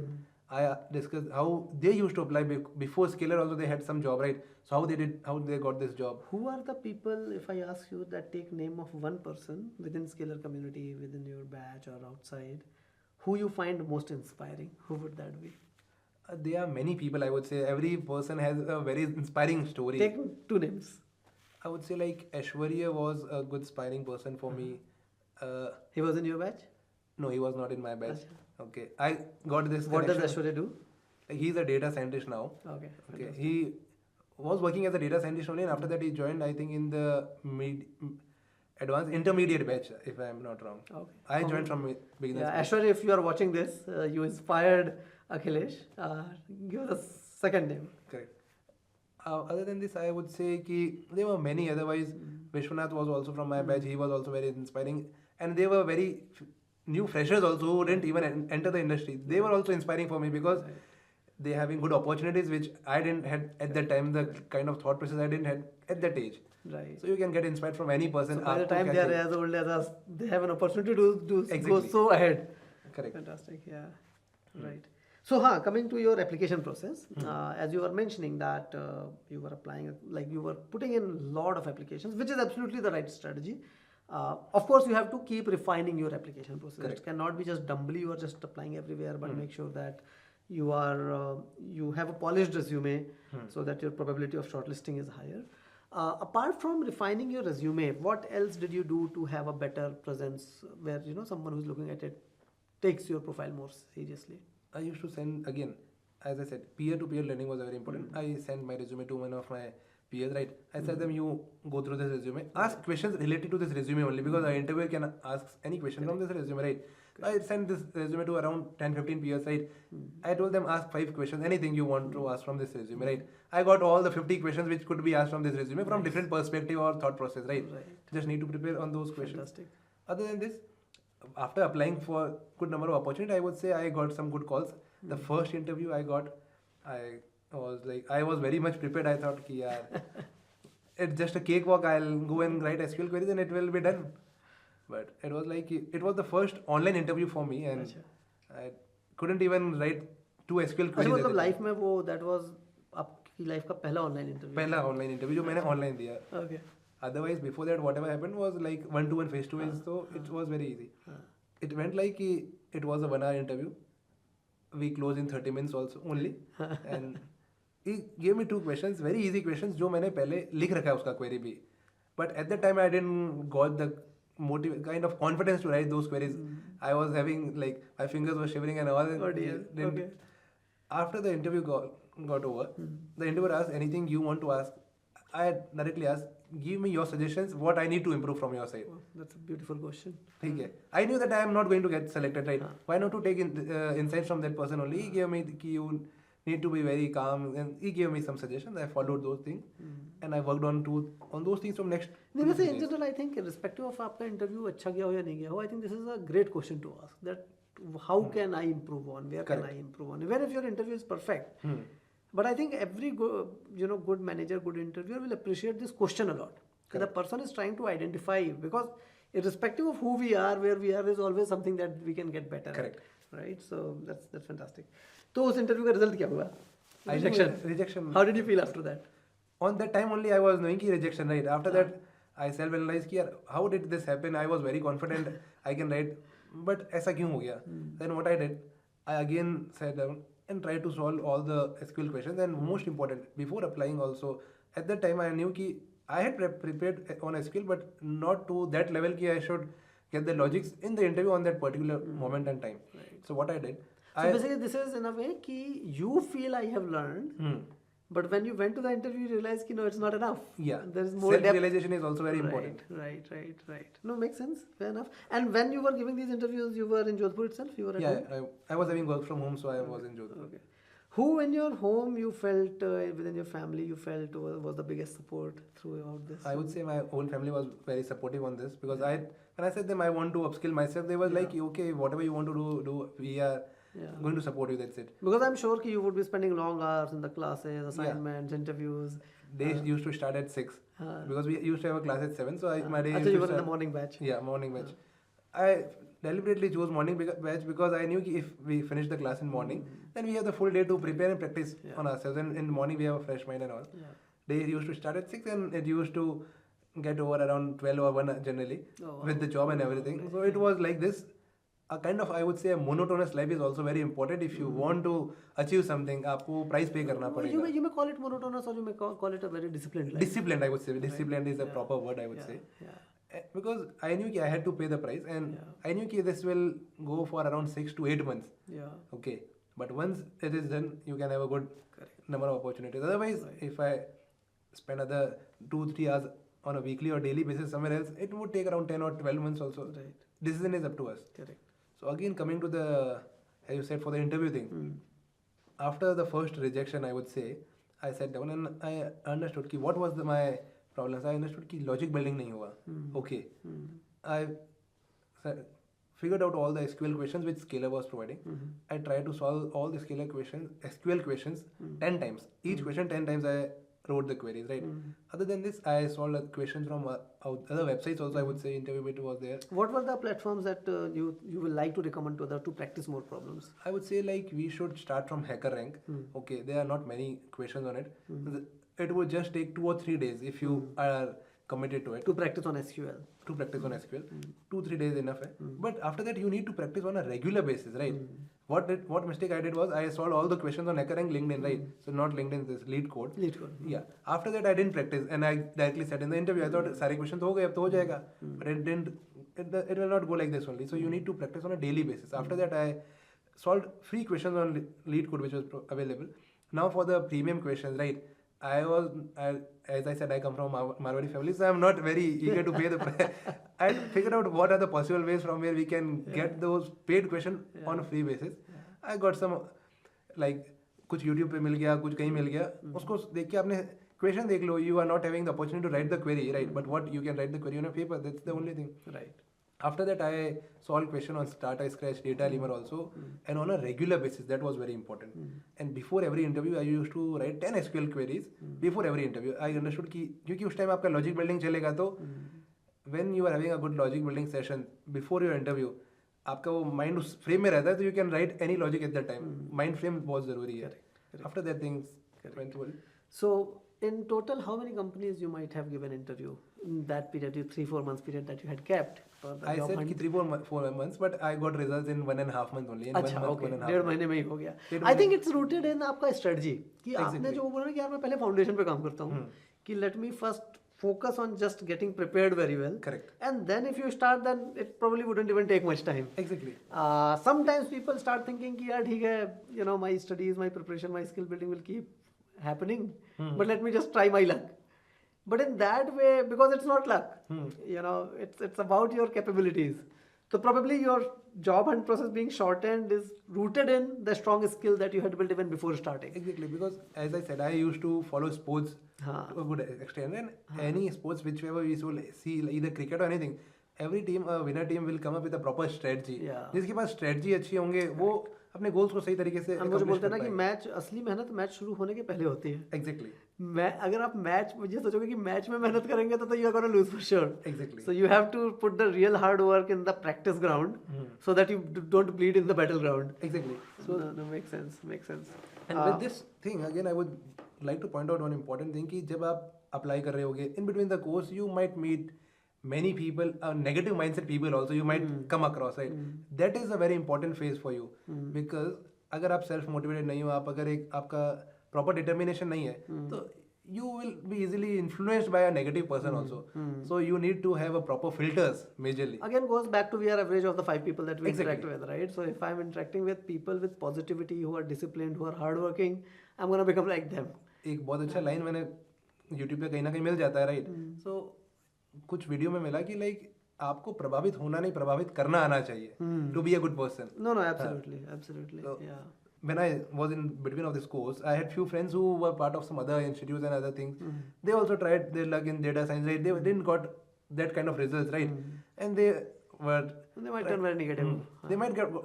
I discussed how they used to apply before Scalar. Also, they had some job, right? So how they got this job. Who are the people, if I ask you, that take name of one person within Scalar community, within your batch or outside, who you find most inspiring? Who would that be? There are many people, I would say. Every person has a very inspiring story. Take 2 names. I would say like Aishwarya was a good inspiring person for me. He was in your batch? No, he was not in my batch. Okay, I got this. What does Aishwarya do? He's a data scientist now. Okay. He was working as a data scientist only, and after that he joined, I think, in the advanced intermediate batch, if I am not wrong. Okay. I joined from beginners. Yeah, Aishwarya, if you are watching this, you inspired Akhilesh. Give us a second name. Correct. Other than this, I would say कि there were many. Otherwise, Vishwanath was also from my batch. He was also very inspiring, and they were very new freshers also who didn't even enter the industry. They were also inspiring for me because they having good opportunities which I didn't had at that time. The kind of thought process I didn't had at that age. Right. So you can get inspired from any person. So by the time they are as old as us, they have an opportunity to go so ahead. Correct. Fantastic. Yeah. Right. So, coming to your application process, as you were mentioning that you were applying, like you were putting in a lot of applications, which is absolutely the right strategy. Of course, you have to keep refining your application process. Correct. It cannot be just dumbly you are just applying everywhere, but make sure that you are you have a polished resume so that your probability of shortlisting is higher. Apart from refining your resume, what else did you do to have a better presence where someone who's looking at it takes your profile more seriously? I used to send, again, as I said, peer-to-peer learning was very important. I sent my resume to one of my peers, right? I said them, you go through this resume, ask questions related to this resume only, because the interviewer can ask any question from this resume, right? I sent this resume to around 10-15 peers, right? I told them, ask 5 questions, anything you want to ask from this resume, right? I got all the 50 questions which could be asked from this resume from different perspective or thought process, right? Just need to prepare on those questions. Fantastic. Other than this, after applying for good number of opportunity, I would say I got some good calls. The first interview I got, I I was very much prepared. I thought ki yaar, it's just a cakewalk. I'll go and write SQL queries and it will be done. But it was like it was the first online interview for me, and अच्छा I couldn't even write two SQL अच्छा queries at मतलब a time. Life में वो that was आपकी life का पहला online interview पहला online interview जो मैंने ऑनलाइन दिया. Okay Otherwise, before that, whatever happened was like one-to-one, face-to-face, so it was very easy. It went like it was a 1 hour interview. We closed in 30 minutes also only, and he gave me two questions, very easy questions, जो मैंने पहले लिख रखा है उसका query भी. But at that time, I didn't got the kind of confidence to write those queries. I was having like my fingers were shivering and all. Oh dear. Didn't- Okay. After the interview got over, the interviewer asked anything you want to ask. I directly asked, give me your suggestions, what I need to improve from your side. Oh, that's a beautiful question. ठीक है. I knew that I am not going to get selected, right? Why not to take insights from that person only? He gave me कि you need to be very calm, and he gave me some suggestions. I followed those things, and I worked on those things from next. नहीं 2 वैसे to 3 in days. General I think respective of आपका interview अच्छा गया हो या नहीं गया हो I think this is a great question to ask that how can I improve on where can I improve on even if your interview is perfect but I think every good manager, good interviewer will appreciate this question a lot. The person is trying to identify, because irrespective of who we are, where we are, is always something that we can get better Correct. at, right? So that's fantastic. तो उस interview का result क्या हुआ? Rejection. How did you feel after that? On that time only I was knowing ki rejection, right? After that I self-analyzed ki yaar, how did this happen? I was very confident I can write, but ऐसा क्यों हो गया? Then what I did, I again sat down and tried to solve all the SQL questions, and most important, before applying also, at that time I knew ki I had prepared on SQL, but not to that level ki I should get the logics in the interview on that particular moment and time. So what I did, So basically this is in a way कि you feel I have learned, but when you went to the interview you realize कि no, it's not enough. yeah, There is more depth. self-realization is also very important. Right. No, makes sense. Fair enough. And when you were giving these interviews, you were in Jodhpur itself? You were at home? Yeah, I was having work from home, so I was in Jodhpur. Okay. Who in your home you felt, within your family, you felt was the biggest support throughout this? I would say my whole family was very supportive on this, because when I said them I want to upskill myself, they were like, okay, whatever you want to do, we are going to support you, that's it. Because I'm sure you would be spending long hours in the classes, assignments, interviews. Days used to start at 6, because we used to have a class at 7, so my day Actually, used you to were in the start. morning batch. Yeah, morning batch. I deliberately chose morning batch because I knew if we finish the class in morning, then we have the full day to prepare and practice on ourselves, and in the morning we have a fresh mind and all. They used to start at 6 and it used to get over around 12 or 1 generally with the job and everything. So it was like this. A kind of, I would say, a monotonous life is also very important. If you want to achieve something, आपको price pay करना पड़ेगा. You may call it monotonous, or you may call it a very disciplined life. Disciplined, I would say. Disciplined is a proper word, I would say. Because I knew I had to pay the price, and I knew this will go for around 6 to 8 months. Okay. But once it is done, you can have a good number of opportunities. Otherwise, if I spend other 2-3 hours on a weekly or daily basis somewhere else, it would take around 10 or 12 months also. Decision is up to us. Correct. So again, coming to the, as you said, for the interview thing, after the first rejection, I would say, I sat down and I understood ki what was my problems. I understood ki logic building nahi hua. Okay. I figured out all the SQL questions which Scalar was providing. I tried to solve all the SQL questions 10 times. Each question 10 times I wrote the queries, right? Other than this, I solved questions from other websites also. I would say Interviewbit was there. What were the platforms that you will like to recommend to others to practice more problems? I would say like we should start from HackerRank. Okay, there are not many questions on it. It would just take 2 or 3 days if you are committed to it. To practice on SQL. 2-3 days enough. But after that, you need to practice on a regular basis, right? What mistake I did was I solved all the questions on HackerRank LinkedIn, right? So not LinkedIn, this lead code. Yeah. After that, I didn't practice, and I directly said in the interview, I thought सारे questions हो गए अब तो हो जाएगा, but it didn't. It will not go like this only. So you need to practice on a daily basis. After that, I solved free questions on lead code which was available. Now for the premium questions, right? As I said, I come from a Marwari family, so I'm not very eager to pay the price. I figured out what are the possible ways from where we can get those paid questions on a free basis. I got some, like, कुछ YouTube पे मिल गया, कुछ कहीं मिल गया, उसको देख के आपने question देख लो. You are not having the opportunity to write the query, right? But what you can write the query on a paper, that's the only thing. Right. After that, I solved question on Stata Scratch, Data Lemur also, and on a regular basis. That was very important. And before every interview, I used to write 10 SQL queries before every interview. I understood कि क्योंकि उस time आपका logic building चलेगा तो when you are having a good logic building session before your interview, आपका वो mind उस frame में रहता है तो you can write any logic at that time. Mind frame बहुत ज़रूरी है. After that things went well. So in total, how many companies you might have given interview in that period, 3-4 months period that you had kept for the I job said hunt? कि 3-4 months, but I got results in 1.5 months only. In अच्छा 1 month, okay 1.5 डेढ़ months. महीने में ही हो गया. डेढ़ I think महीने- it's rooted in आपका स्ट्रेटजी कि आपने Exactly. जो बोला ना कि यार मैं पहले फाउंडेशन पे काम करता हूँ कि let me first focus on just getting prepared very well. Correct. And then if you start, then it probably wouldn't even take much time. Exactly. Sometimes people start thinking कि यार ठीक है, you know, my studies, my preparation, my skill building will keep happening, but let me just try my luck. But in that way, because it's not luck, you know, it's about your capabilities. So probably your job hunt process being shortened is rooted in the strong skill that you had built even before starting. Exactly, because as I said, I used to follow sports to a good extent, and any sports whichever we see, either cricket or anything, every team, a winner team will come up with a proper strategy. Yeah. जिसके पास strategy अच्छी होंगे वो अपने goals को सही तरीके से हम मुझे बोलते हैं ना कि मैच असली मेहनत मैच शुरू होने के पहले होती है. Exactly. मैं अगर आप मैच मुझे सोचोगे कि मैच में मेहनत करेंगे तो you are gonna lose for sure. Exactly. So you have to put the real hard work in the practice ground so that you don't bleed in the battleground. Exactly. So no, makes sense, makes sense. And with this thing again, I would like to point out one important thing कि जब आप apply कर रहे होगे, in between the course you might meet many people, negative mindset people also you might come across, right? That is a very important phase for you because अगर आप self motivated नहीं हो, आप अगर एक आपका proper determination नहीं है तो you will be easily influenced by a negative person also. So you need to have a proper filters majorly. Again goes back to we are average of the 5 people that we Exactly. interact with, right? So if I'm interacting with people with positivity who are disciplined, who are hardworking, I'm gonna become like them. एक बहुत अच्छा line मैंने YouTube पे कहीं ना कहीं मिल जाता है, राइट? सो कुछ वीडियो में मिला कि लाइक आपको प्रभावित होना नहीं, प्रभावित करना आना चाहिए to be a good person. No, absolutely, absolutely. So, yeah. When I was in between of this course, I had few friends who were part of some other institutes and other things. They also tried their luck in data science, right? They didn't got that kind of results, right? And they were They might turn very negative.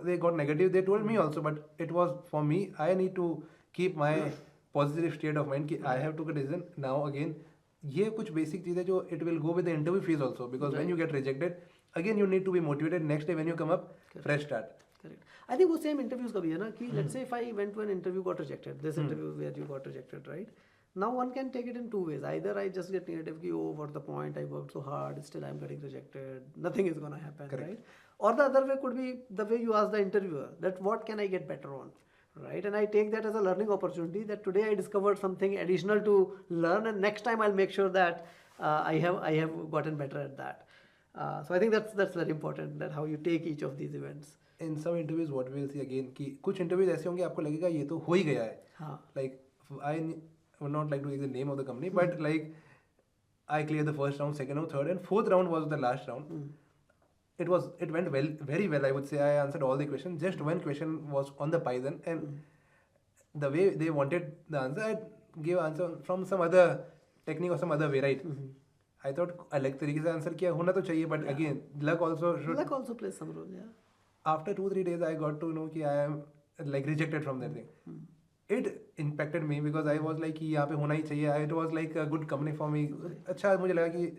they got negative. They told me also, but it was for me. I need to keep my positive state of mind. कि I have to get a decision now again. ये कुछ basic चीज़ है जो it will go with the interview phase also because when you get rejected, again you need to be motivated. Next day when you come up, fresh start. Correct. I think वो same interviews का भी है ना कि let's say if I went to an interview got rejected, this interview where you got rejected, right? Now one can take it in two ways. Either I just get negative कि oh what's the point? I worked so hard, still I'm getting rejected. Nothing is gonna happen, Correct. right? Or the other way could be the way you ask the interviewer that what can I get better on, right? And I take that as a learning opportunity that today I discovered something additional to learn, and next time I'll make sure that I have gotten better at that. So I think that's very important that how you take each of these events. In some interviews what we'll see again कि कुछ interviews ऐसे होंगे आपको लगेगा ये तो हो ही गया है. हाँ. Like I would not like to take the name of the company, but like I cleared the first round, second round, third, and fourth round was the last round. It went well, very well. I would say I answered all the questions. Just one question was on the Python, and the way they wanted the answer, I gave answer from some other technique or some other way, right? I thought अलग तरीके से answer किया होना तो चाहिए, but again luck also should. Luck also plays some role, yeah. After 2-3 days, I got to know कि I am like rejected from that thing. It impacted me because I was like कि यहाँ पे होना ही चाहिए. It was like a good company for me. अच्छा मुझे लगा कि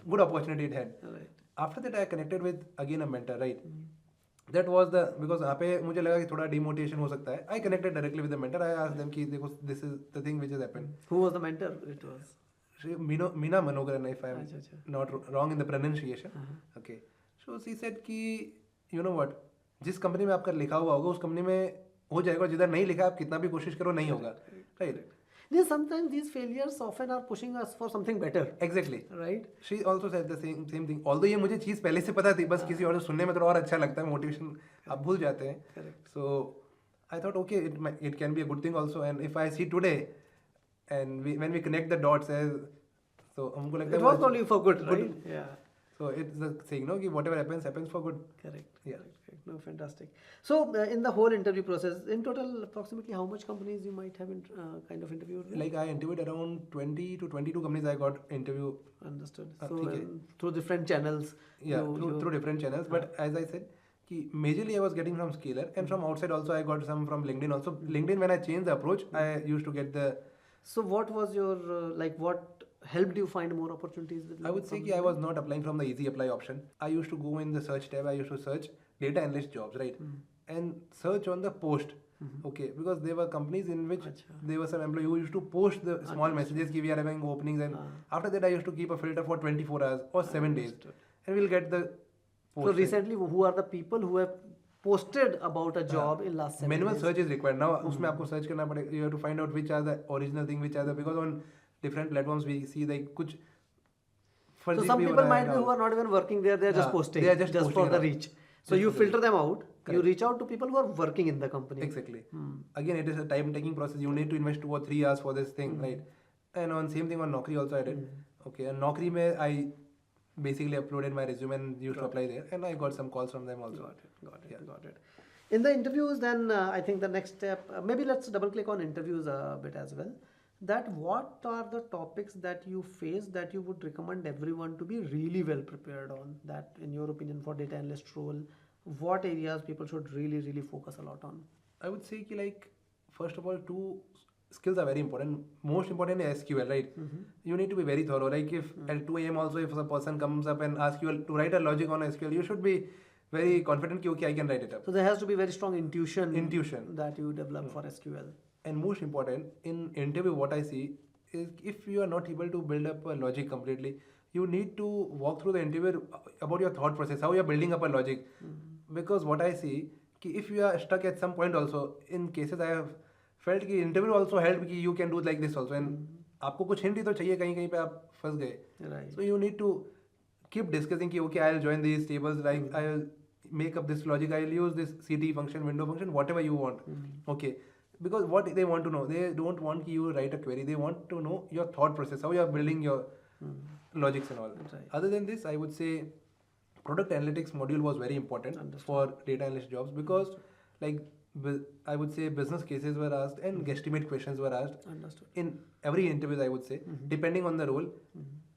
good opportunity it had. Right. After that, I connected with again a mentor, right? That was the because यहाँ पे मुझे लगा कि थोड़ा demotivation हो सकता है. I connected directly with the mentor. I asked them कि देखो this is the thing which has happened. Who was the mentor? It was Meena Manogaran, if I am अच्छा. not wrong in the pronunciation. Okay. So she said कि you know what, जिस company में आपका लिखा हुआ होगा उस company में हो जाएगा, जिधर नहीं लिखा आप कितना भी कोशिश करो नहीं होगा, right? Yeah, sometimes these failures often are pushing us for something better. Exactly. Right? She also said the same thing. Although ये मुझे चीज़ पहले से पता थी, बस किसी और से सुनने में थोड़ा और अच्छा लगता है, मोटिवेशन आप भूल जाते हैं. Correct. So I thought okay, it can be a good thing also. And if I see today, and when we connect the dots, so हमको लगता है It was only for good, right? Yeah. So it's the saying, no, कि whatever happens for good. Correct. Yeah. Correct. No, fantastic. So, in the whole interview process, in total, approximately how much companies you might have kind of interviewed with? Like I interviewed around 20 to 22 companies. I got interview. Understood. So, ठीक है. through different channels, Yeah, through different channels. But as I said, कि majorly I was getting from Scalar, and from outside also I got some from LinkedIn also. LinkedIn, when I changed the approach, I used to get the. So, what was your like? What helped you find more opportunities with? I would say कि I was not applying from the easy apply option. I used to go in the search tab. I used to search data analyst jobs, right? And search on the post. Okay, because there were companies in which there was some employee who used to post the small messages कि we are having openings, and after that I used to keep a filter for 24 hours or 7 days, and we'll get the post. So recently, who are the people who have posted about a job in last 7 manual days? search is required now. उसमें आपको search करना पड़ेगा. You have to find out which are the original thing, which are the, because on different platforms we see like कुछ. So some people might be who are not even working there, they are just posting. They are just for the reach. So you filter them out. Correct. You reach out to people who are working in the company. Exactly. Again, it is a time-taking process. You need to invest 2 or 3 hours for this thing, right? And on same thing on Naukri also I did. Okay, and Naukri mein I basically uploaded my resume and used to apply there, and I got some calls from them also. Got it. In the interviews, then I think the next step, maybe let's double click on interviews a bit as well. That what are the topics that you face that you would recommend everyone to be really well prepared on? That, in your opinion, for data analyst role, what areas people should really focus a lot on? I would say ki, like, first of all, 2 skills are very important. Most important is SQL, right? You need to be very thorough. Like if at 2 a.m. also if a person comes up and asks you to write a logic on SQL, you should be very confident ki, okay, I can write it up. So there has to be very strong intuition that you develop for SQL. And most important, in interview what I see is if you are not able to build up a logic completely, you need to walk through the interview about your thought process, how you are building up a logic. Because what I see, ki if you are stuck at some point also, in cases I have felt कि interview also helped कि you can do like this also, and आपको कुछ hint ही तो चाहिए, कहीं कहीं पे आप फंस गए. Right. So you need to keep discussing कि okay, I'll join these tables, like I'll make up this logic, I'll use this CT function, window function, whatever you want. Okay. Because what they want to know, they don't want you to write a query, they want to know your thought process, how you are building your logics and all. Right. Other than this, I would say product analytics module was very important for data analyst jobs, because like I would say business cases were asked and guesstimate questions were asked. Understood. In every interview, I would say, depending on the role.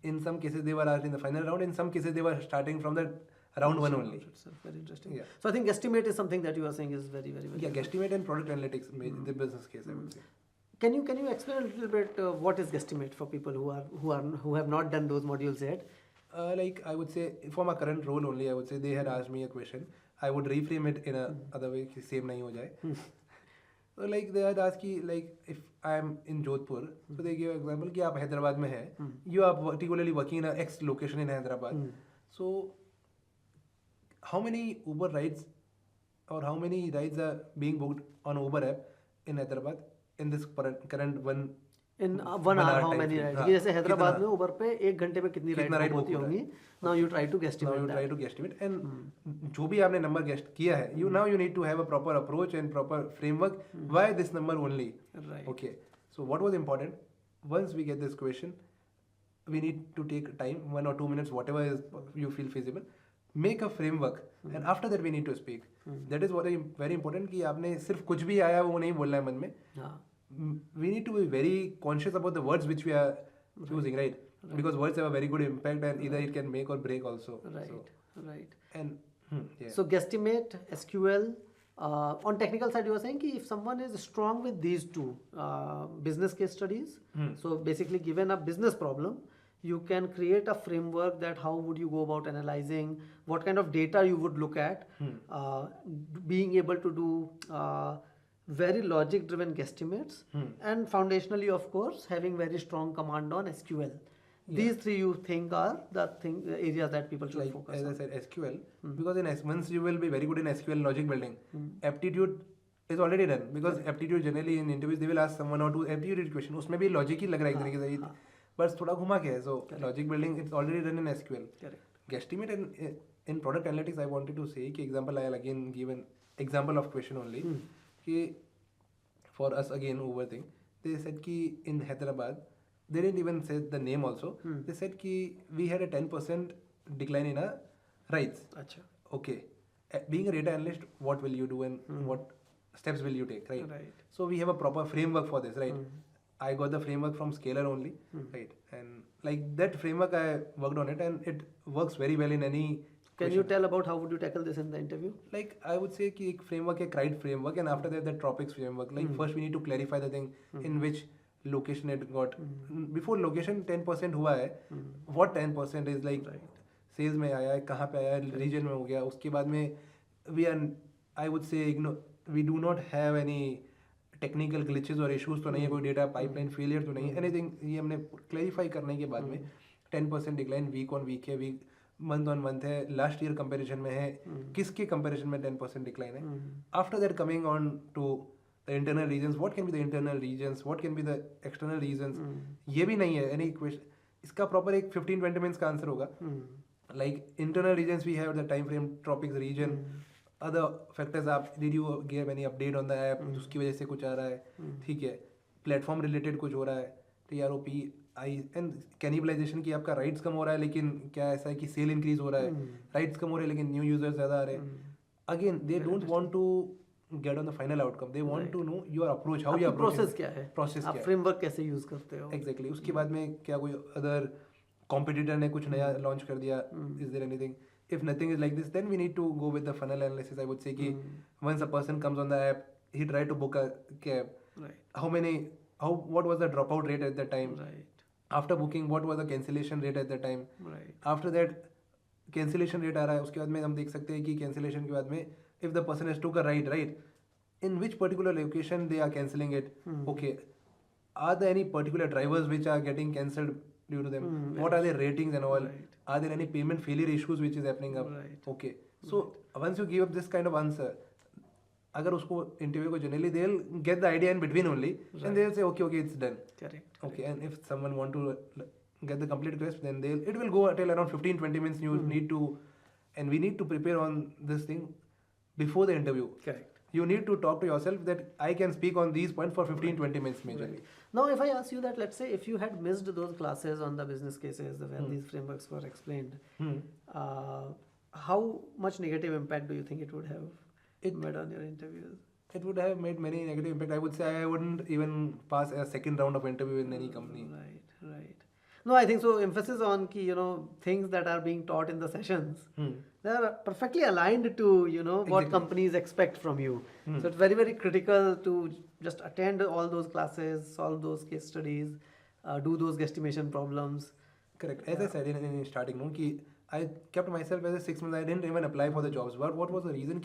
In some cases they were asked in the final round, in some cases they were starting from the round 1 only. Itself, very interesting. Yeah. So I think guesstimate is something that you are saying is very Yeah, guesstimate and product analytics, the business case, I would say. Can you explain a little bit what is guesstimate for people who have not done those modules yet? Like I would say, for my current role only, I would say they had asked me a question. I would reframe it in a other way कि same नहीं हो जाए. So like they had asked कि like if I am in Jodhpur, so they give example कि आप हैदराबाद में हैं, you are particularly working in a X location in Hyderabad. So how many Uber rides or how many rides are being booked on Uber app in Hyderabad in this current one? In 1 hour, how many rides? जैसे हैदराबाद में उबर पे 1 घंटे में कितनी ride होती होंगी? Now you try to guesstimate. And जो भी आपने number guess किया है, you need to have a proper approach and proper framework. Why this number only? Right. Okay. So what was important? Once we get this question, we need to take time, 1 or 2 minutes, whatever is you feel feasible. Make a framework, and after that we need to speak. That is what is very important कि आपने सिर्फ कुछ भी आया वो नहीं बोलना है मन में. We need to be very conscious about the words which we are choosing, right? Because words have a very good impact, and either it can make or break also. Right. And yeah. So guesstimate, SQL. On technical side, you were saying कि if someone is strong with these two, business case studies. So basically, given a business problem, you can create a framework that how would you go about analyzing, what kind of data you would look at, being able to do very logic driven guesstimates, and foundationally, of course, having very strong command on SQL. These 3 you think are the areas that people should focus on. As I said, SQL, because once you will be very good in SQL logic building, aptitude is already done, because aptitude generally in interviews they will ask someone or 2 aptitude question, उसमें भी logic ही लग रहा है एक तरीके से, बस थोड़ा घुमा के है. So logic building it's already done in SQL. Correct. Guesstimate and in product analytics I wanted to say कि example I'll again give an example of question only कि for us again Uber thing, they said कि in Hyderabad they didn't even say the name also. They said कि we had a 10% decline in our rides. अच्छा. Okay. being a data analyst, what will you do and what steps will you take, right? Right. So we have a proper framework for this, right? I got the framework from Scalar only, right? And like that framework, I worked on it, and it works very well in any. Can you tell about how would you tackle this in the interview? Like I would say कि एक framework है CRIDE framework, and after that the tropics framework. Like first we need to clarify the thing in which location it got. Before location 10% हुआ है, what 10% is like sales में आया है, कहाँ पे आया है, region में हो गया, उसके बाद में we are, I would say, we do not have any technical glitches और इश्यूज तो नहीं है, कोई डेटा पाइपलाइन फेलियर तो नहीं है, एनीथिंग ये हमने क्लैरिफाई करने के बाद में 10% डिक्लाइन वीक ऑन वीक है, वीक मंथ ऑन मंथ है, लास्ट ईयर कंपैरिजन में है, किसके कंपैरिजन में 10% डिक्लाइन है. After that coming on to the internal reasons, what can be the internal reasons, what can be the external reasons, ये भी नहीं है एनी क्वेश्चन. इसका प्रॉपर एक 15-20 मिनट्स का आंसर होगा. Like internal reasons we have the time frame, tropics region, other factors, आप did you give any update on the app, उसकी वजह से कुछ आ रहा है, ठीक है, प्लेटफॉर्म रिलेटेड कुछ हो रहा है, TROP आई एंड कैनिबलाइजेशन की आपका राइट्स कम हो रहा है, लेकिन क्या ऐसा है कि सेल इंक्रीज हो रहा है, राइट्स कम हो रहे हैं लेकिन न्यू यूजर्स ज़्यादा आ रहे हैं. Again they don't want to get on the final outcome, they want to know your approach, how your process क्या है, प्रोसेस आप फ्रेमवर्क कैसे यूज करते हो. एग्जैक्टली. उसके बाद में क्या कोई अदर कॉम्पिटिटर ने कुछ नया लॉन्च कर दिया, is there anything. If nothing is like this, then we need to go with the funnel analysis. I would say कि once a person comes on the app, he tried to book a cab. Right. What was the dropout rate at that time? Right. After booking, what was the cancellation rate at that time? Right. After that, cancellation rate आ रहा है, उसके बाद में हम देख सकते हैं कि cancellation के बाद में if the person has took a ride, right, in which particular location they are cancelling it. Okay. Are there any particular drivers which are getting cancelled due to them? What are their ratings and all? Right. Are there any payment failure issues which is happening up? Right. Okay. So once you give up this kind of answer, अगर उसको interview को generally they'll get the idea in between only, and they'll say okay it's done. Correct. Okay. And if someone want to get the complete grasp, then it will go till around 15-20 minutes. You need to, and we need to prepare on this thing before the interview. Correct. You need to talk to yourself that I can speak on these points for 15-20 minutes majorly. Right. Now, if I ask you that, let's say if you had missed those classes on the business cases where these frameworks were explained, how much negative impact do you think it would have made on your interviews? It would have made many negative impact. I would say I wouldn't even pass a second round of interview in any company. Right. No, I think so. Emphasis on things that are being taught in the sessions, they are perfectly aligned to what companies expect from you. So it's very, very critical to just attend all those classes, solve those case studies, do those guesstimation problems. Correct. As I said in starting, I kept myself as a 6 months. I didn't even apply for the jobs. But what was the reason?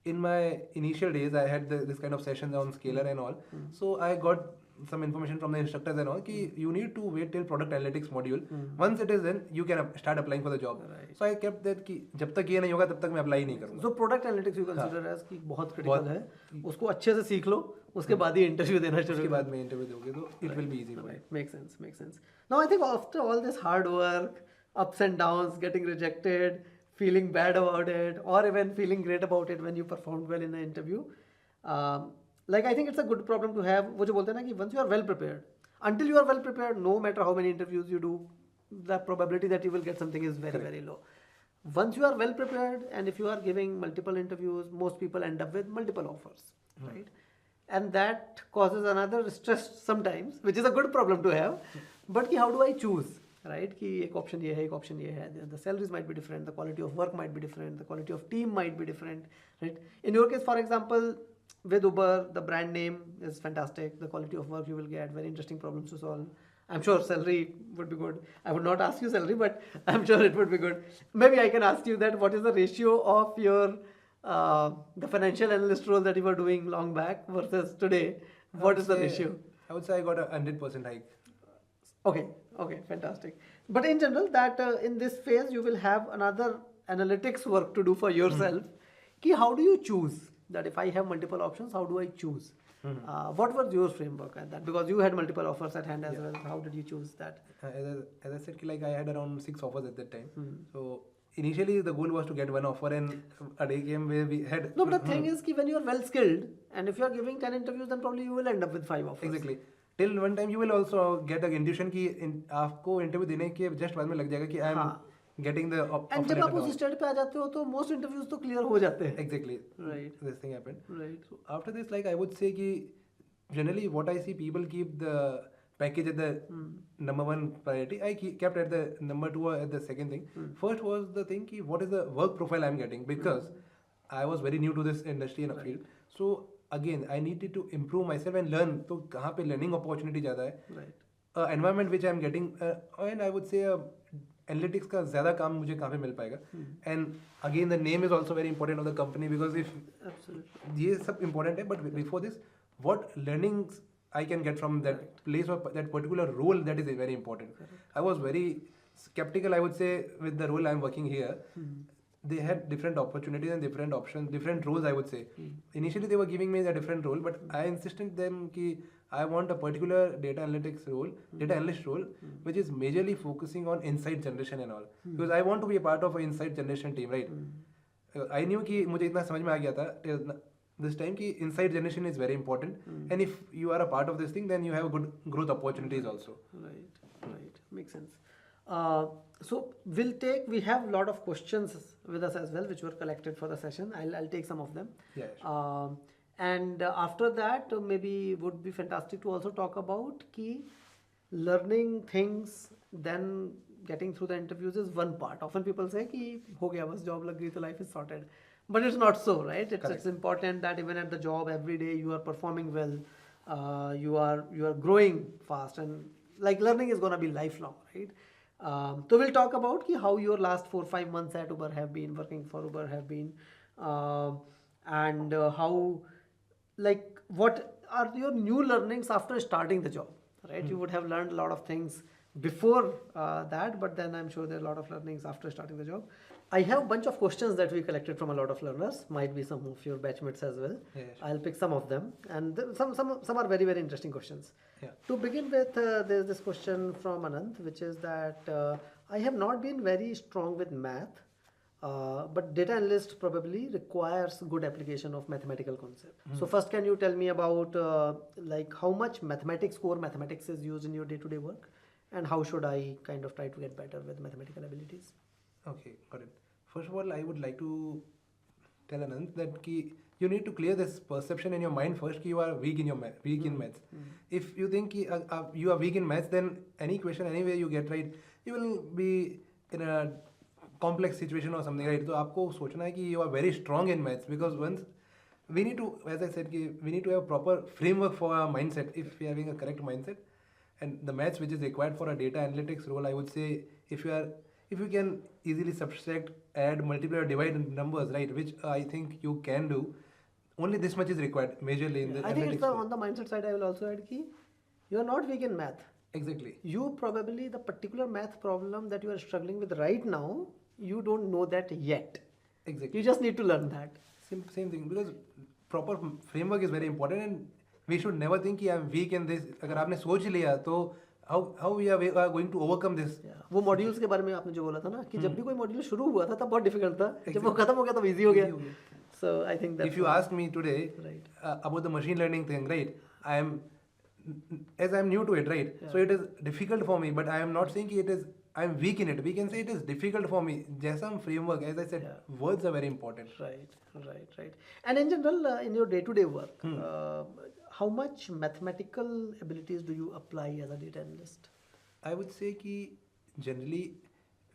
In my initial days, I had this kind of sessions on Scalar and all. So I got some information from the instructors and all कि you need to wait till product analytics module. Once it is done, you can start applying for the job. Right. So I kept that कि जब तक ये नहीं होगा तब तक मैं अप्लाई नहीं करूँगा. So product analytics you consider as कि बहुत critical है. उसको अच्छे से सीख लो, उसके बाद ही interview देना शुरू. उसके बाद में interview दोगे तो it will be easy. Right. Makes sense. Now I think after all this hard work, ups and downs, getting rejected, feeling bad about it, or even feeling great about it when you performed well in the interview. Like I think it's a good problem to have. वो जो बोलते हैं ना कि once you are well prepared, until you are well prepared, no matter how many interviews you do, the probability that you will get something is very, very low. Once you are well prepared, and if you are giving multiple interviews, most people end up with multiple offers, right? And that causes another stress sometimes, which is a good problem to have. But how do I choose? Right? कि एक option ये है, एक option ये है. The salaries might be different, the quality of work might be different, the quality of team might be different, right? In your case, for example, with Uber, the brand name is fantastic, the quality of work you will get, very interesting problems to solve. I'm sure salary would be good. I would not ask you salary, but I'm sure it would be good. Maybe I can ask you that what is the ratio of your the financial analyst role that you were doing long back versus today? What is the ratio? I would say I got a 100% hike. Okay, fantastic. But in general, that in this phase you will have another analytics work to do for yourself. How do you choose that? If I have multiple options, how do I choose? What was your framework at that? Because you had multiple offers at hand as well. How did you choose that? As I said, like I had around 6 offers at that time. So initially the goal was to get one offer, and a day came where we had. No, but the thing is, when you are well skilled, and if you are giving 10 interviews, then probably you will end up with 5 offers. Exactly. Till one time you will also get an intuition कि आपको interview देने के just बाद में लग जाएगा कि I am getting the and offer जब letter आप and उस all. स्टेज पे आ जाते हो तो मोस्ट इंटरव्यूज तो क्लियर हो जाते हैं. Exactly. Right. This thing happened. Right. So after this, like I would say ki generally what I see people keep the package at the number one priority. Kept at the number two or at the second thing. First was the thing ki what is the work profile I'm getting, because I was very new to this industry and field. So again I needed to improve myself and learn. तो कहाँ पे learning opportunity ज़्यादा है. Right. Environment which I'm getting and I would say analytics का ज़्यादा काम मुझे कहाँ पे मिल पाएगा. And again the name is also very important of the company, because if ये सब इंपॉर्टेंट है, but before this what learnings I can get from that place or that particular role, that is very important. I was very skeptical, I would say, with the role I'm working here. They had different opportunities and different options, different roles, I would say. Initially they were giving me a different role, but I insisted them ki I want a particular data analytics role, data analyst role, which is majorly focusing on insight generation and all. Because I want to be a part of an insight generation team, right? I knew कि मुझे इतना समझ में आ गया था this time कि insight generation is very important, and if you are a part of this thing, then you have good growth opportunities also. Right, makes sense. So we have a lot of questions with us as well, which were collected for the session. I'll take some of them. Yeah, sure. And after that, maybe would be fantastic to also talk about ki learning things, then getting through the interviews is one part. Often people say कि हो गया बस job लग गई तो life is sorted, but it's not so, right? It's important that even at the job every day you are performing well, you are growing fast, and like learning is gonna be lifelong, right? So we'll talk about कि how your last 4-5 months at Uber have been, working for Uber have been, and how, like, what are your new learnings after starting the job, right? You would have learned a lot of things before that, but then I'm sure there are a lot of learnings after starting the job. I have a bunch of questions that we collected from a lot of learners, might be some of your batchmates as well. Yeah, sure. I'll pick some of them, and some are very, very interesting questions. Yeah. To begin with, there's this question from Anand, which is that I have not been very strong with math, but data analyst probably requires good application of mathematical concept. So first, can you tell me about like how much core mathematics is used in your day-to-day work, and how should I kind of try to get better with mathematical abilities? Okay, got it. First of all, I would like to tell Anand that you need to clear this perception in your mind first कि you are weak in in maths. If you think you are weak in maths, then any question anywhere you get right, you will be in a complex situation or something, right? तो आपको सोचना है कि you are very strong in maths, because once we need to, as I said, we need to have proper framework for our mindset if we are having a correct mindset. And the maths which is required for a data analytics role, I would say, if you can easily subtract, add, multiply or divide numbers, right, which I think you can do, only this much is required majorly in the I think analytics it's role. on the mindset side, I will also add ki you are not weak in math. Exactly. You probably, the particular math problem that you are struggling with right now, you don't know that yet. Exactly. You just need to learn that. Same thing, because proper framework is very important, and we should never think कि I'm weak in this. अगर आपने सोच लिया तो how we are going to overcome this. वो modules के बारे में आपने जो बोला था ना कि जब भी कोई मॉड्यूल शुरू हुआ था तब बहुत डिफिकल्ट था, जब वो खत्म हो गया तब इजी हो गया. So I think that if you ask me today right. About the machine learning thing, right, I'm new to it, right? So it is difficult for me, but I am not saying I'm weak in it. We can say it is difficult for me. Just some framework, as I said, words are very important. Right. And in general, in your day-to-day work, how much mathematical abilities do you apply as a data analyst? I would say कि generally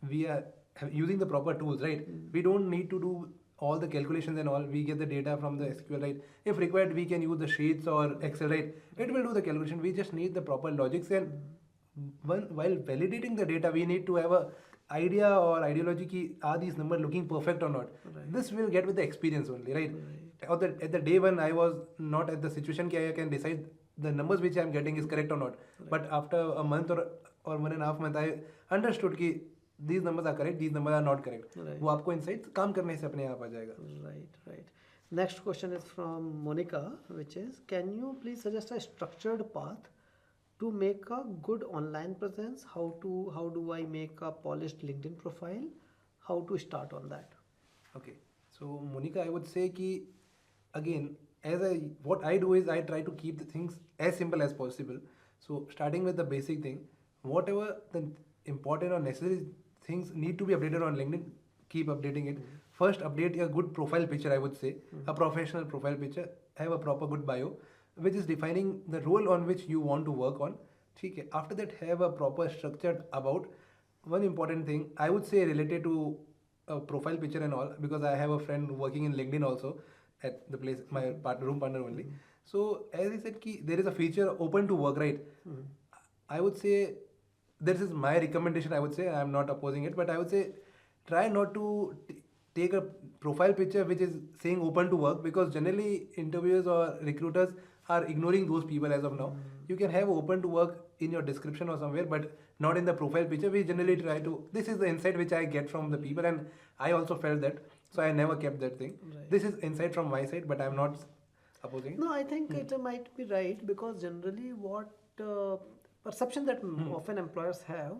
we are using the proper tools, right? We don't need to do all the calculations and all. We get the data from the SQL, right? If required, we can use the sheets or Excel, right? It will do the calculation. We just need the proper logics, and while validating the data, we need to have a idea or ideology ki are these numbers looking perfect or not. This will get with the experience only, right? Or at the day when I was not at the situation ki I can decide the numbers which I am getting is correct or not. But after a month or 1.5 months, I understood कि these numbers are correct, these numbers are not correct. वो आपको insights काम करने से अपने आप आ जाएगा. Right. Next question is from Monica, which is, can you please suggest a structured path to make a good online presence? How do I make a polished LinkedIn profile? How to start on that? Okay. So Monica, I would say कि again, what I do is I try to keep the things as simple as possible. So starting with the basic thing, whatever the important or necessary things need to be updated on LinkedIn, keep updating it. First, update a good profile picture, I would say, a professional profile picture. Have a proper good bio, which is defining the role on which you want to work on. ठीक है. After that, have a proper structured about. One important thing, I would say related to a profile picture and all, because I have a friend working in LinkedIn also at the place, my room partner only. So as I said, ki, there is a feature open to work, right? I would say this is my recommendation. I would say I am not opposing it, but I would say try not to take a profile picture which is saying open to work, because generally interviewers or recruiters are ignoring those people as of now. You can have open to work in your description or somewhere, but not in the profile picture. We generally try to. This is the insight which I get from the people, and I also felt that, so I never kept that thing. Right. This is insight from my side, but I'm not opposing it. No, I think it might be right, because generally what perception that often employers have,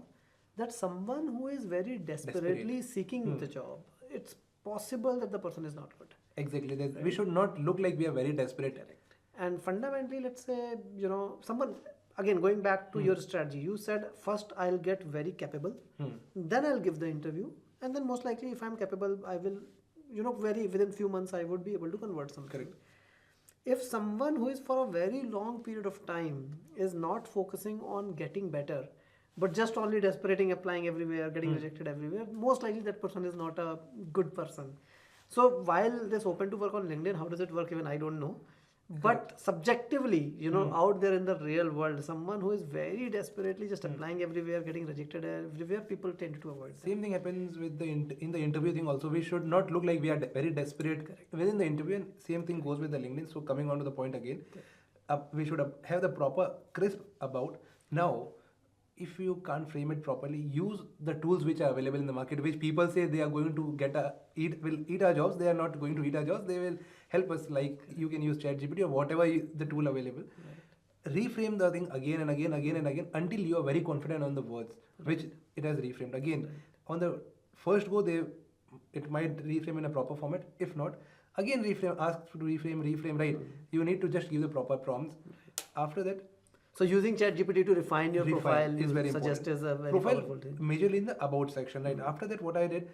that someone who is very desperately seeking the job, it's possible that the person is not good. Exactly. We should not look like we are very desperate. And fundamentally, let's say, someone, again, going back to your strategy, you said first I'll get very capable, then I'll give the interview, and then most likely if I'm capable, I will, very within few months I would be able to convert something. Correct. If someone who is for a very long period of time is not focusing on getting better, but just only desperating, applying everywhere, getting rejected everywhere, most likely that person is not a good person. So while this open to work on LinkedIn, how does it work, even I don't know. But subjectively, out there in the real world, someone who is very desperately just applying everywhere, getting rejected everywhere, people tend to avoid that. Same thing happens with in the interview thing also. We should not look like we are very desperate within the interview, and same thing goes with the LinkedIn. So coming on to the point again, we should have the proper crisp about. Now, if you can't frame it properly, use the tools which are available in the market, which people say they are going to eat our jobs. They are not going to eat our jobs. They will help us. Like you can use ChatGPT or whatever the tool available. Right. Reframe the thing again and again until you are very confident on the words which it has reframed. Again, on the first go, it might reframe in a proper format. If not, again reframe. Ask to reframe. Right. You need to just give the proper prompts. After that. So using ChatGPT to refine your profile is very suggest important. Is a very profile powerful thing. Majorly in the about section, right? After that, what I did,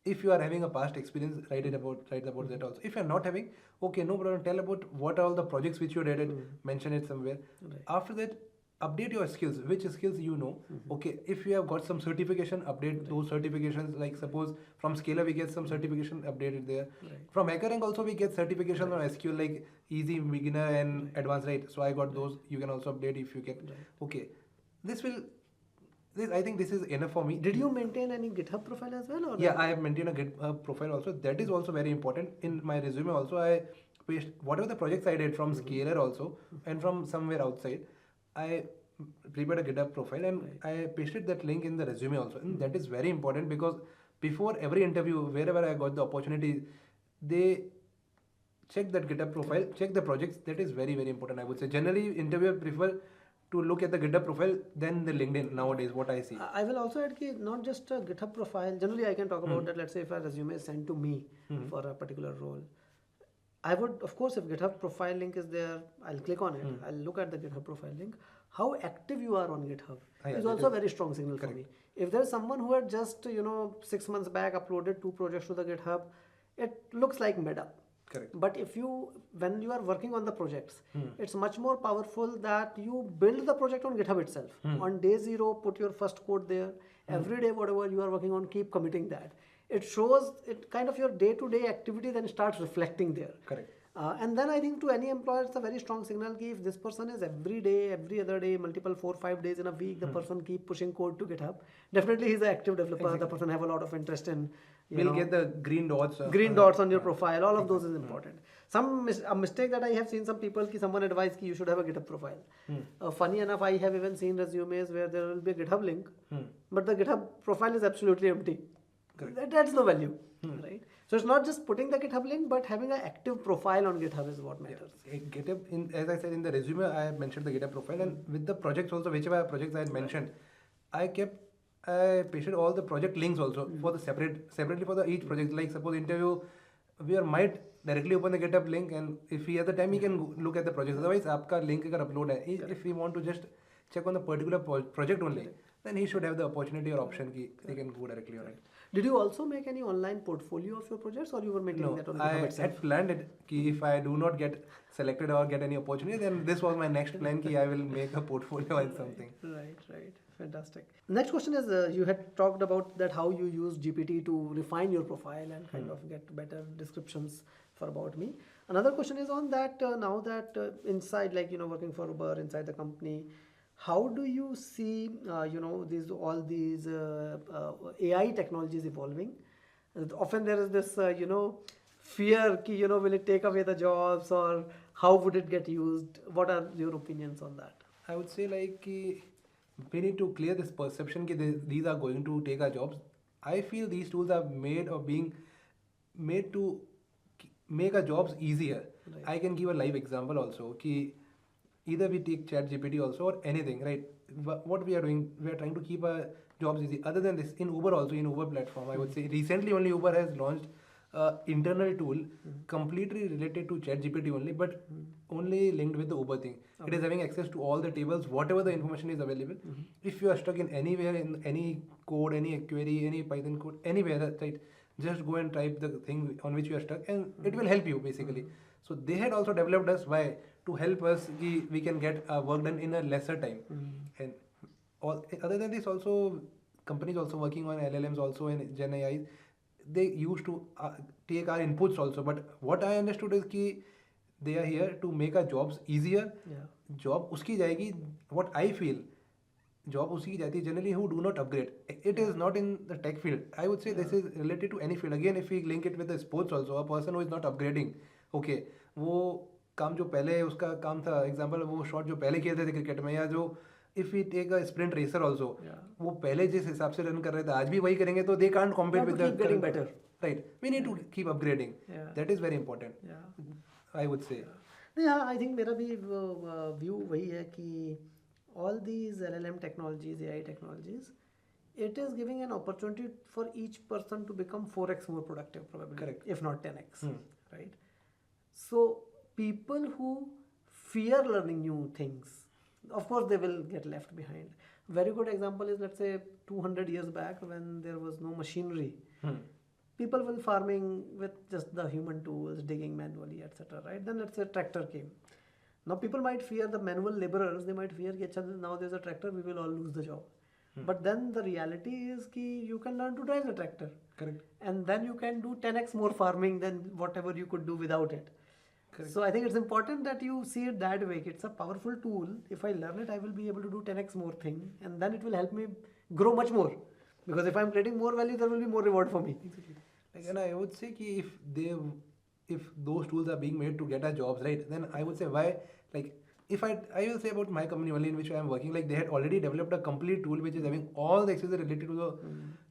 if you are having a past experience, write about that also. If you are not having, okay, no problem. Tell about what are all the projects which you did, mention it somewhere. Right. After that, update your skills, which skills you know. Okay, if you have got some certification, update those certifications. Like suppose from Scalar we get some certification updated there. Right. From HackerRank also we get certification on SQL, like easy, beginner and advanced, right? So I got those. You can also update if you get. Okay, I think this is enough for me. Did you maintain any GitHub profile as well? Or yeah, I have maintained a GitHub profile also. That is also very important. In my resume also, I pasted whatever the projects I did from Scalar also and from somewhere outside. I prepared a GitHub profile and I pasted that link in the resume also. And that is very important, because before every interview, wherever I got the opportunity, they check that GitHub profile, check the projects. That is very, very important, I would say. Generally, interviewers prefer to look at the GitHub profile than the LinkedIn nowadays, what I see. I will also add not just a GitHub profile. Generally, I can talk about that. Let's say if a resume is sent to me for a particular role, I would, of course, if GitHub profile link is there, I'll click on it. I'll look at the GitHub profile link. How active you are on GitHub is also a very strong signal for me. If there's someone who had just, 6 months back uploaded 2 projects to the GitHub, it looks like meta. Correct. But when you are working on the projects, it's much more powerful that you build the project on GitHub itself. On day 0, put your first code there. Every day, whatever you are working on, keep committing that. It shows it kind of your day-to-day activity then starts reflecting there. Correct. And then I think to any employer, it's a very strong signal that if this person is every day, every other day, multiple 4-5 days in a week, the person keep pushing code to GitHub. Definitely he's an active developer. Exactly. The person have a lot of interest in. We'll get the green dots. Green dots on your profile. All of those is important. A mistake that I have seen some people, someone advised you should have a GitHub profile. Funny enough, I have even seen resumes where there will be a GitHub link, but the GitHub profile is absolutely empty. That's no value, right? So it's not just putting the GitHub link, but having an active profile on GitHub is what matters. Yeah. GitHub, as I said in the resume, I have mentioned the GitHub profile, and with the projects also, whichever projects I had mentioned, I pasted all the project links also for the separately for the each project. Like suppose interview, we might directly open the GitHub link, and if he has the time, he can look at the project. Otherwise, आपका link अगर upload है, if we want to just check on the particular project only, then he should have the opportunity or option ki they can go directly on it. Did you also make any online portfolio of your projects, or you were maintaining No, that on I GitHub itself? had planned it ki if I do not get selected or get any opportunity, then this was my next plan ki I will make a portfolio and something. Right. Fantastic. Next question is, you had talked about that how you use GPT to refine your profile and kind of get better descriptions for about me. Another question is on that, now that inside, like, working for Uber inside the company, how do you see, all these AI technologies evolving? Often there is this, fear ki, will it take away the jobs, or how would it get used? What are your opinions on that? I would say like ki we need to clear this perception that these are going to take our jobs. I feel these tools are made or being made to make our jobs easier. Right. I can give a live example also. Ki either we take chat GPT also or anything, right? What we are doing, we are trying to keep our jobs easy. Other than this, in Uber also, in Uber platform, I would say recently only Uber has launched internal tool completely related to chat GPT only, but only linked with the Uber thing. It is having access to all the tables, whatever the information is available. If you are stuck in anywhere, in any code, any query, any Python code, anywhere, right, just go and type the thing on which you are stuck and it will help you basically. So they had also developed us why to help us we can get our work done in a lesser time. And other than this also, companies also working on LLMs also in Gen AI, they used to take our inputs also. But what I understood is कि they are here to make our jobs easier. Job उसकी जाएगी. What I feel, job उसी की जाती है generally who do not upgrade. It is not in the tech field. I would say this is related to any field. Again, if we link it with the sports also, a person who is not upgrading, okay, वो काम जो पहले उसका काम था, example वो shot जो पहले किए थे क्रिकेट में, या जो if we take a sprint racer also, वो पहले जिस हिसाब से रन कर रहे थे आज भी वही करेंगे तो they can't compete with the getting better. Right. We need to keep upgrading. That is very important. I would say. Yeah, I think मेरा भी view वही है कि all these LLM technologies, AI technologies, it is giving an opportunity for each person to become 4x more productive probably. Correct. If not 10x. Right. So people who fear learning new things, of course they will get left behind. Very good example is, let's say 200 years back when there was no machinery. People were farming with just the human tools, digging manually, etc. Right? Then let's say tractor came. Now people might fear the manual laborers. They might fear that now there's a tractor, we will all lose the job. But then the reality is कि you can learn to drive the tractor. Correct. And then you can do 10x more farming than whatever you could do without it. Correct. So I think it's important that you see it that way. It's a powerful tool. If I learn it, I will be able to do 10x more thing, and then it will help me grow much more. Because if I'm creating more value, there will be more reward for me. Exactly. And I would say कि if those tools are being made to get our jobs, right, then I would say why, like, if I will say about my company only in which I am working, like they had already developed a complete tool which is having all the accessories related to the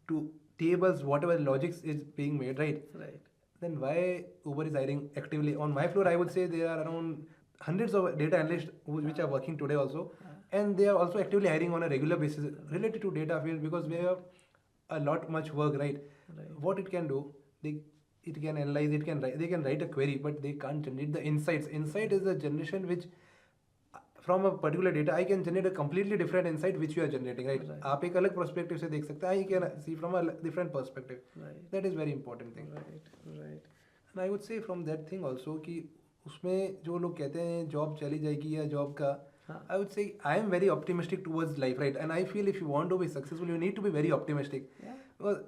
to tables, whatever logics is being made, right? Right. Then why Uber is hiring actively? On my floor, I would say there are around hundreds of data analysts which are working today also, and they are also actively hiring on a regular basis related to data field because we have a lot much work, right? What it can do, it can analyze, it can write, they can write a query, but they can't generate the insights. Insight is a generation which from a particular data I can generate a completely different insight which you are generating, right? आप एक अलग perspective से देख सकते हैं. I can see from a different perspective. Right. That is very important thing. Right. And I would say from that thing also कि उसमें जो लोग कहते हैं जॉब चली जाएगी या जॉब का, I would say I am very optimistic towards life, right? And I feel if you want to be successful, you need to be very optimistic. Because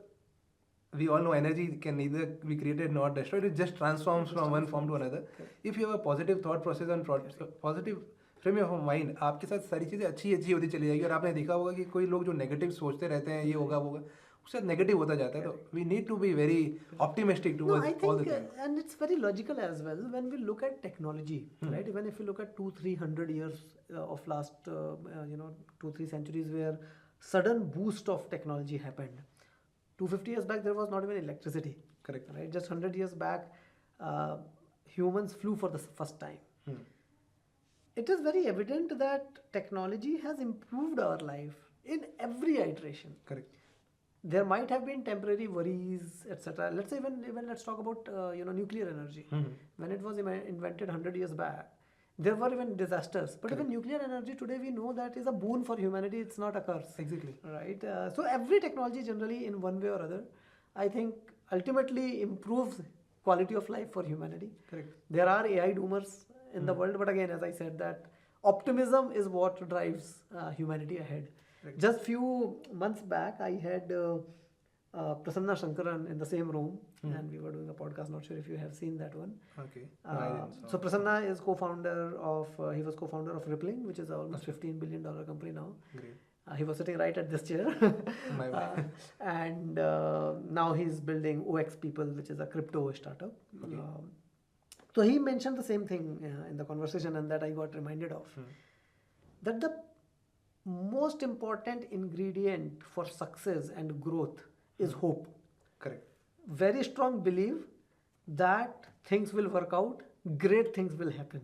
we all know energy can neither be created nor destroyed. It just transforms from one form to another. If you have a positive thought process and positive frame of mind, आपके साथ सारी चीज़ें अच्छी होती चली जाएगी. और आपने देखा होगा कि कोई लोग जो नेगेटिव सोचते रहते हैं ये होगा वो होगा, उससे नेगेटिव होता जाता है. तो we need to be very optimistic towards all the things. And it's very logical as well when we look at technology, right? Even if you look at 200-300 years of last 2-3 centuries where sudden boost of technology happened. 250 years back there was not even electricity. Correct. Right? Just 100 years back humans flew for the first time. It is very evident that technology has improved our life in every iteration. Correct. There might have been temporary worries, etc. Let's say even let's talk about nuclear energy. When it was invented 100 years back, There were even disasters, but even nuclear energy today we know that is a boon for humanity. It's not a curse. Exactly. Right. So every technology generally, in one way or other, I think ultimately improves quality of life for humanity. Correct. There are AI doomers in the world, but again, as I said, that optimism is what drives humanity ahead. Correct. Just few months back, I had Prasanna Shankaran in the same room, and we were doing a podcast. Not sure if you have seen that one. Okay. No, I didn't. So Prasanna is co-founder of he was co-founder of Rippling, which is almost $15 billion company now. Great. He was sitting right at this chair. My bad. And now he's building OX People, which is a crypto startup. Okay. So he mentioned the same thing in the conversation, and that I got reminded of. That the most important ingredient for success and growth is hope. Correct. Very strong belief that things will work out, great things will happen.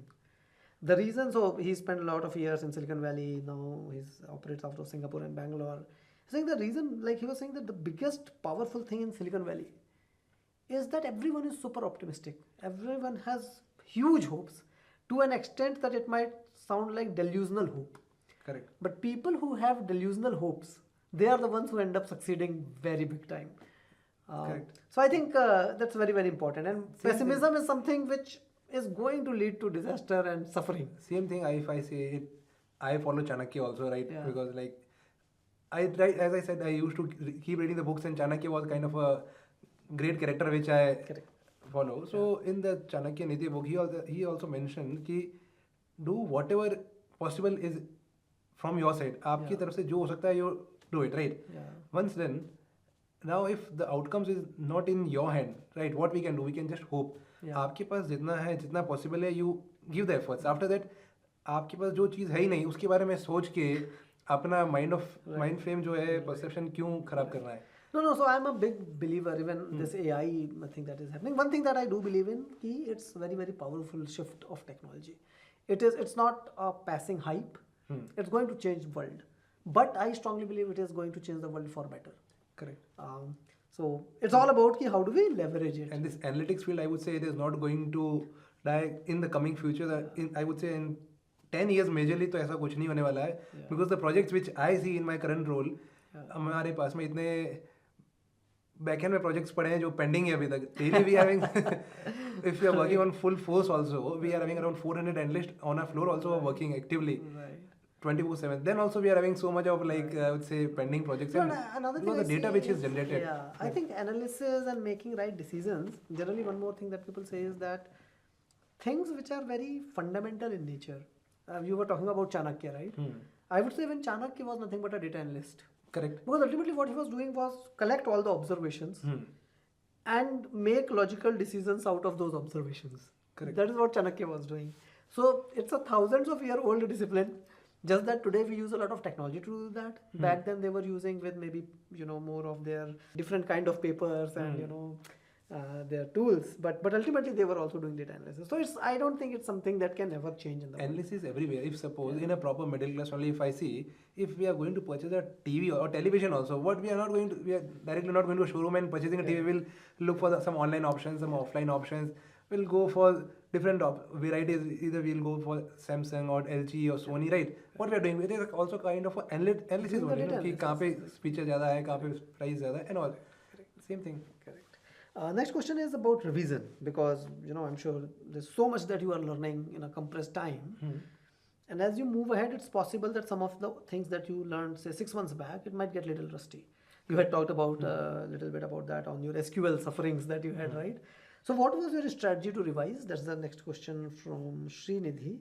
The reason, so he spent a lot of years in Silicon Valley, now he operates out of Singapore and Bangalore. Saying the reason, like he was saying that the biggest powerful thing in Silicon Valley is that everyone is super optimistic. Everyone has huge hopes to an extent that it might sound like delusional hope. Correct. But people who have delusional hopes, they are the ones who end up succeeding very big time. Correct. So I think that's very, very important. And Same pessimism is something which is going to lead to disaster and suffering. Same thing. If I say it, I follow Chanakya also, right? Yeah. Because like I try, as I said, I used to keep reading the books, and Chanakya was kind of a great character which I follow. So in the Chanakya Niti book, he also mentioned कि do whatever possible is from your side. आपकी तरफ से जो हो सकता है, you do it, right? Yeah. Once then, now if the outcomes is not in your hand, right? What we can do, we can just hope. Yeah. आपके पास जितना है, जितना possible है, you give the efforts. After that, आपके पास जो चीज़ है ही नहीं, उसके बारे में सोच के अपना mind frame जो है, perception क्यों खराब करना है? No. So I'm a big believer, even this AI thing that is happening. One thing that I do believe in, it's very, very powerful shift of technology. It's not a passing hype. It's going to change the world. But I strongly believe it is going to change the world for better. Correct. So it's all about how do we leverage it. And this analytics field, I would say it is not going to die in the coming future. I would say in 10 years majorly तो ऐसा कुछ नहीं होने वाला है. Because the projects which I see in my current role, हमारे पास में इतने बैकएंड में प्रोजेक्ट्स पड़े हैं जो पेंडिंग है अभी तक. Daily we having, if we are working on full force also, we are having around 400 analysts on our floor also working actively. Right. 24/7. Then also we are having so much of like I would say pending projects. No, And another because thing the I data see which is generated. Yeah, I think analysis and making right decisions. Generally, one more thing that people say is that things which are very fundamental in nature. You were talking about Chanakya, right? I would say when Chanakya was nothing but a data analyst. Correct. Because ultimately what he was doing was collect all the observations and make logical decisions out of those observations. Correct. That is what Chanakya was doing. So it's a thousands of year old discipline. Just that today we use a lot of technology to do that. Back then they were using with maybe more of their different kind of papers and their tools. But ultimately they were also doing data analysis. So I don't think it's something that can ever change in the world. Analysis everywhere. If suppose in a proper middle class family, if I see, if we are going to purchase a TV or television also, what we are directly not going to a showroom and purchasing a TV. We'll look for some online options, some offline options. We'll go for different varieties. Either we'll go for Samsung or LG or Sony, right? What we are doing, it is also kind of analysis only, कि कहाँ पे feature ज़्यादा है, कहाँ पे price ज़्यादा है, and all. Same thing. Correct. Next question is about revision, because I'm sure there's so much that you are learning in a compressed time, and as you move ahead, it's possible that some of the things that you learned say 6 months back, it might get a little rusty. You had talked about a little bit about that on your SQL sufferings that you had, right? So what was your strategy to revise? That's the next question from Srinidhi.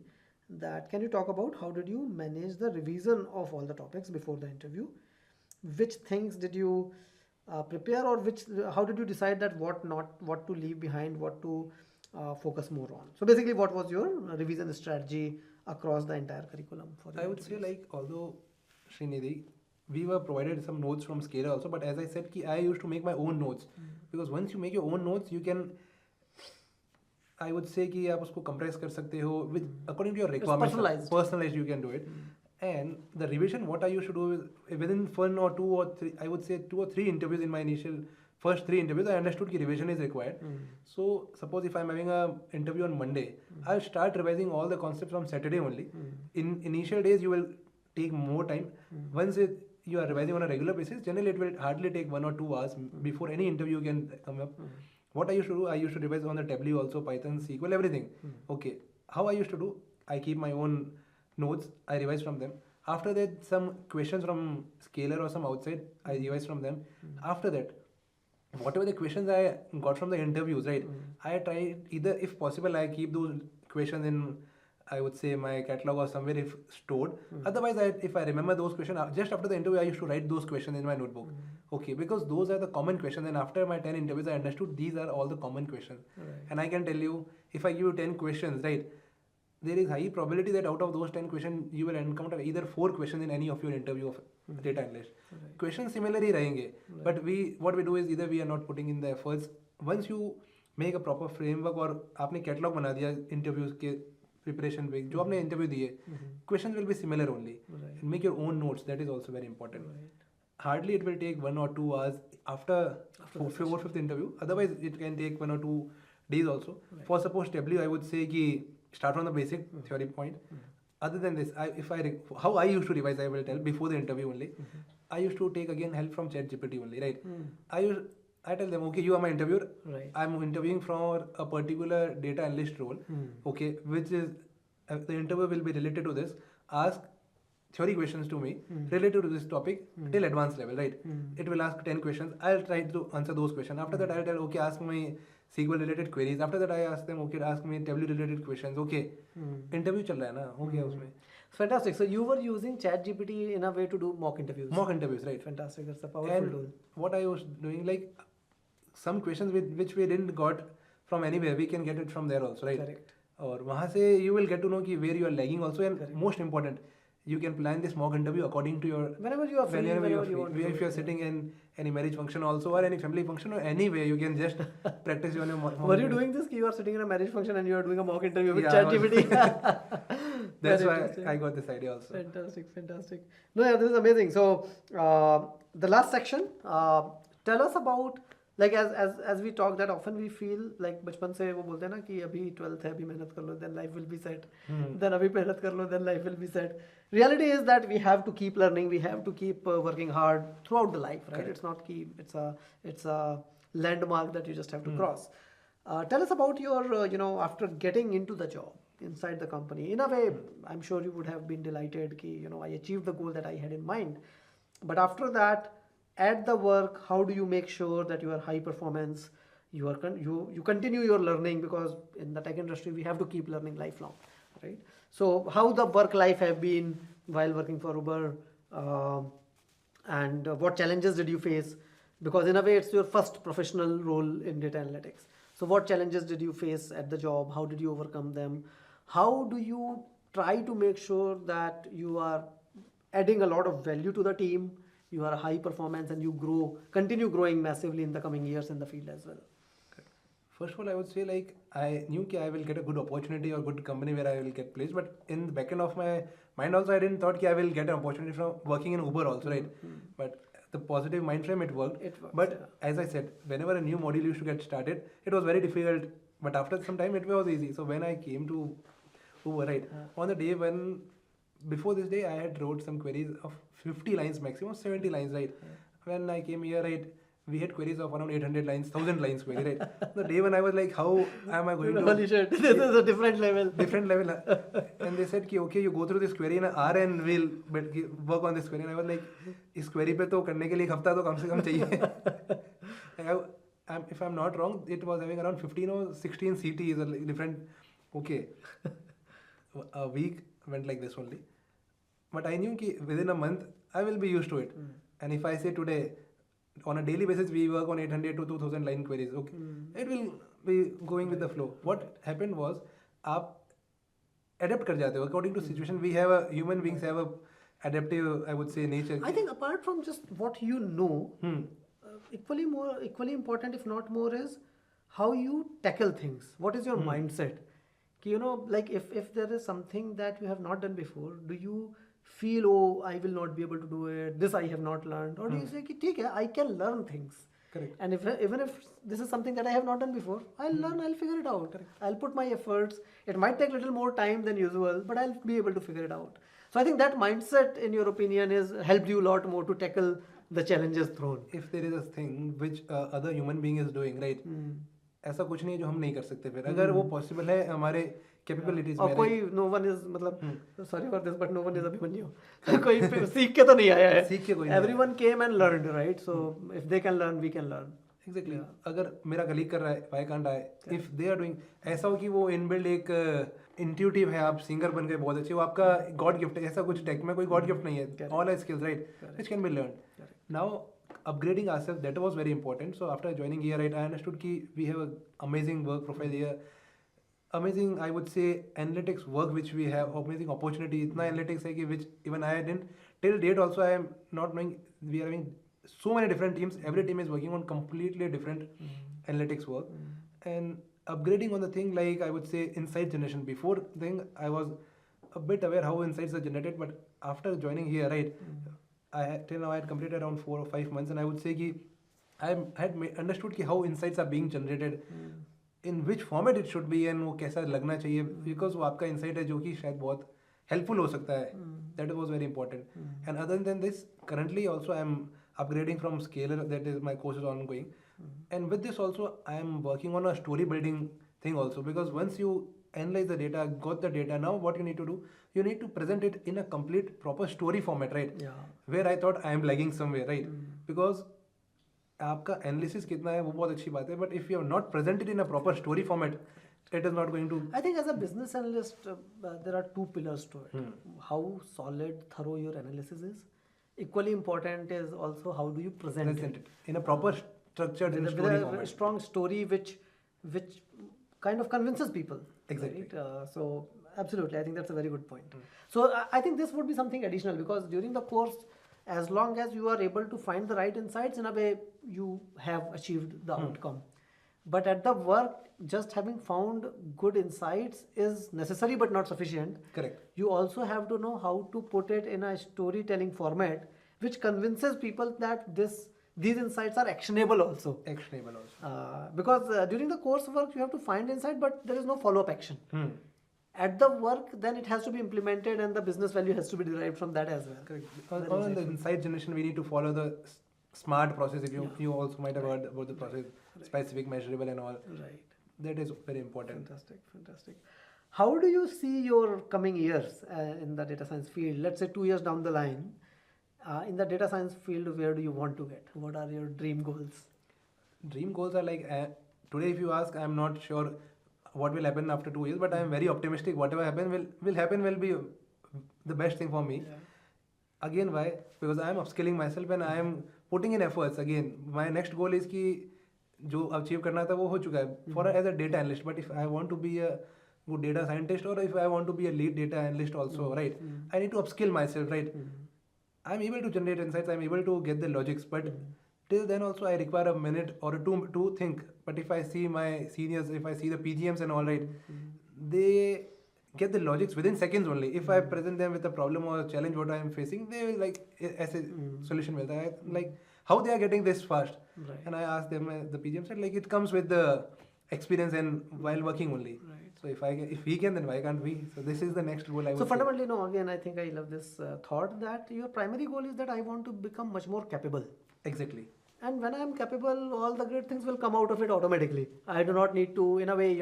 That can you talk about how did you manage the revision of all the topics before the interview? Which things did you prepare, or how did you decide that what to leave behind, what to focus more on? So basically, what was your revision strategy across the entire curriculum for the I would say, like, although Srinidhi, we were provided some notes from Scala also, but as I said, I used to make my own notes, because once you make your own notes, you can, I would say कि आप उसको compress कर सकते हो with according to your requirements. Personalized you can do it. And the revision, what I used to do is within 1 or 2 or 3, I would say 2 or 3 interviews in my initial first 3 interviews, I understood that revision is required. So suppose if I'm having a interview on Monday, I'll start revising all the concepts from Saturday only. In initial days, you will take more time. Once you are revising on a regular basis, generally it will hardly take 1 or 2 hours before any interview can come up. What I used to do, I used to revise on the Tableau also, Python, SQL, everything. Okay, how I used to do, I keep my own notes, I revise from them. After that, some questions from Scalar or some outside, I revise from them. After that, whatever the questions I got from the interviews, right? I try either, if possible, I keep those questions in, I would say, my catalog or somewhere if stored. Otherwise, if I remember those questions, just after the interview, I used to write those questions in my notebook. Okay, because those are the common questions. And after my 10 interviews, I understood these are all the common questions. And I can tell you, if I give you 10 questions, right? There is high probability that out of those 10 questions, you will encounter either 4 questions in any of your interview of data analyst. Questions similarly रहेंगे, but what we do is either we are not putting in the efforts. Once you make a proper framework और आपने catalog बना दिया interviews के preparation पे, जो आपने interview दिए, questions will be similar only. And make your own notes. That is also very important. Hardly it will take 1 or 2 hours after fourth or fifth interview. Otherwise, it can take 1 or 2 days also. For suppose Tableau, I would say कि start from the basic theory point. Other than this, how I used to revise, I will tell before the interview only. I used to take again help from ChatGPT only, right? I tell them, okay, you are my interviewer. Right. I'm interviewing for a particular data analyst role. Okay, which is the interview will be related to this. Ask theory questions to me related to this topic till advanced level, right? It will ask 10 questions. I'll try to answer those questions. After that, I'll tell, okay, ask me SQL related queries. After that, I ask them, okay, ask me Tableau related questions. Okay, interview चल रहा है ना, हो गया उसमें. Fantastic. So you were using ChatGPT in a way to do mock interviews. Mock interviews, right? Fantastic. That's a powerful tool. What I was doing, like some questions which we didn't got from anywhere, we can get it from there also, right? Correct. और वहाँ से you will get to know कि where you are lagging also, and most important, you can plan this mock interview according to your whenever you are free, whenever you want to if you are sitting in any marriage function also, or any family function, or anywhere, you can just practice your mock. Were you doing this? You are sitting in a marriage function and you are doing a mock interview with Yeah, ChatGPT. That's why I got this idea also. Fantastic. No, yeah, this is amazing. So the last section, tell us about, like as we talk, that often we feel like बचपन से वो बोलते हैं ना कि अभी 12th है, अभी मेहनत कर लो, then life will be set. Then अभी मेहनत कर लो, then life will be set. Reality is that we have to keep learning, we have to keep working hard throughout the life, right? Correct. It's not key. It's a landmark that you just have to cross. Tell us about your after getting into the job inside the company. In a way, I'm sure you would have been delighted कि I achieved the goal that I had in mind. But after that, at the work, how do you make sure that you are high performance? You continue your learning, because in the tech industry we have to keep learning lifelong, right? So how the work life have been while working for Uber, and what challenges did you face? Because in a way it's your first professional role in data analytics. So what challenges did you face at the job? How did you overcome them? How do you try to make sure that you are adding a lot of value to the team, you are high performance, and you continue growing massively in the coming years in the field as well? First of all, I would say, like, I knew that I will get a good opportunity or good company where I will get placed, but in the back end of my mind also, I didn't thought that I will get an opportunity from working in Uber also, right? But the positive mind frame, it worked. But as I said, whenever a new module used to get started, it was very difficult. But after some time, it was easy. So when I came to Uber, right, on the day when, before this day, I had wrote some queries of 50 lines maximum, 70 lines, right? When I came here, right, we had queries of around 800 lines, 1000 lines query, right? The day when I was like, how am I going to... Holy shit, this is a different level. Different level. And they said, okay, you go through this query in an hour and we'll work on this query. And I was like, इस query पे तो करने के लिए एक हफ्ता तो कम से कम चाहिए. If I'm not wrong, it was having around 15 or 16 CTs, or like different... Okay. A week went like this only. But I knew that within a month, I will be used to it. And if I say today, on a daily basis, we work on 800 to 2000 line queries, okay, it will be going with the flow. What happened was, आप adapt कर जाते हो. According to situation, human beings have a adaptive, I would say, nature. I think apart from just what you know, equally important, if not more, is how you tackle things. What is your mindset? Like if there is something that you have not done before, do you feel, oh, I will not be able to do it, this I have not learned, or do you say, okay, I can learn things? Correct. And even if this is something that I have not done before, I'll learn, I'll figure it out. I'll put my efforts. It might take a little more time than usual, but I'll be able to figure it out. So I think that mindset, in your opinion, is helped you a lot more to tackle the challenges thrown. If there is a thing which other human being is doing, right? ऐसा कुछ नहीं है जो हम नहीं कर सकते फिर अगर वो पॉसिबल है हमारे कैपेबिलिटीज और में कोई नो वन इज मतलब sorry for this but no one is Abhimanyu कोई सीख के तो नहीं आया है सीख के कोई everyone came and learned right so if they can learn we can learn exactly अगर मेरा कलीग कर रहा है why can't I if they are doing ऐसा हो कि वो इनबिल्ड एक इंट्यूटिव है आप सिंगर बन गए बहुत अच्छे वो आपका गॉड गिफ्ट है ऐसा कुछ टेक में कोई गॉड गिफ्ट नहीं है all are skills right which can be learn now upgrading ourselves that was very important. So after joining here, right, I understood ki we have a amazing work profile here, amazing I would say analytics work which we have, amazing opportunity. Itna analytics hai ki which even I didn't till date also I am not knowing. We are having so many different teams. Every team is working on completely different analytics work and upgrading on the thing like I would say insight generation. Before thing I was a bit aware how insights are generated, but after joining here, right. Till now I had completed around 4 or 5 months and I would say कि I had understood कि how insights are being generated, in which format it should be and वो कैसा लगना चाहिए because वो आपका insight है जो कि शायद बहुत helpful हो सकता है. That was very important. And other than this, currently also I am upgrading from Scalar, that is my course is ongoing. And with this also I am working on a story building thing also because once you analyze the data, got the data, now what you need to do, you need to present it in a complete proper story format, right? Yeah. Where I thought I am lagging somewhere, right? Because आपका analysis कितना है वो बहुत अच्छी बात है but if you have not presented in a proper story format it is not going to. I think as a business analyst there are two pillars to it. How solid, thorough your analysis is. Equally important is also how do you present it in a proper structured with story a format. strong story which kind of convinces people. Exactly. Right? So absolutely, I think that's a very good point. So I think this would be something additional because during the course, as long as you are able to find the right insights, in a way you have achieved the outcome. But at the work, just having found good insights is necessary but not sufficient. Correct. You also have to know how to put it in a storytelling format which convinces people that these insights are actionable also. Actionable also. Because during the coursework you have to find insight but there is no follow-up action. At the work, then it has to be implemented and the business value has to be derived from that as well. Correct. On the insight generation, we need to follow the smart process. If you also might have heard about the process, specific, measurable, and all. Right. That is very important. Fantastic. How do you see your coming years in the data science field? Let's say 2 years down the line, in the data science field, where do you want to get? What are your dream goals? Dream goals are like today. If you ask, I am not sure what will happen after 2 years, but I am very optimistic. Whatever will happen will be the best thing for me. Yeah. Again, why? Because I am upskilling myself and I am putting in efforts. Again, my next goal is कि जो achieve करना था वो हो चुका है for as a data analyst. But if I want to be a good data scientist or if I want to be a lead data analyst also, right? I need to upskill myself, right? I'm able to generate insights. I'm able to get the logics, but till then also I require a minute or two to think. But if I see my seniors, if I see the PGMs and all, right, they get the logics within seconds only. If I present them with a problem or a challenge what I am facing, they will like as a solution with that. Like how they are getting this fast. Right. And I asked them, the PGM said like it comes with the experience and while working only. Right. So if we can, then why can't we? So this is the next goal I would say. Fundamentally, no. Again, I think I love this thought that your primary goal is that I want to become much more capable. Exactly. And when I am capable, all the great things will come out of it automatically. I do not need to, in a way,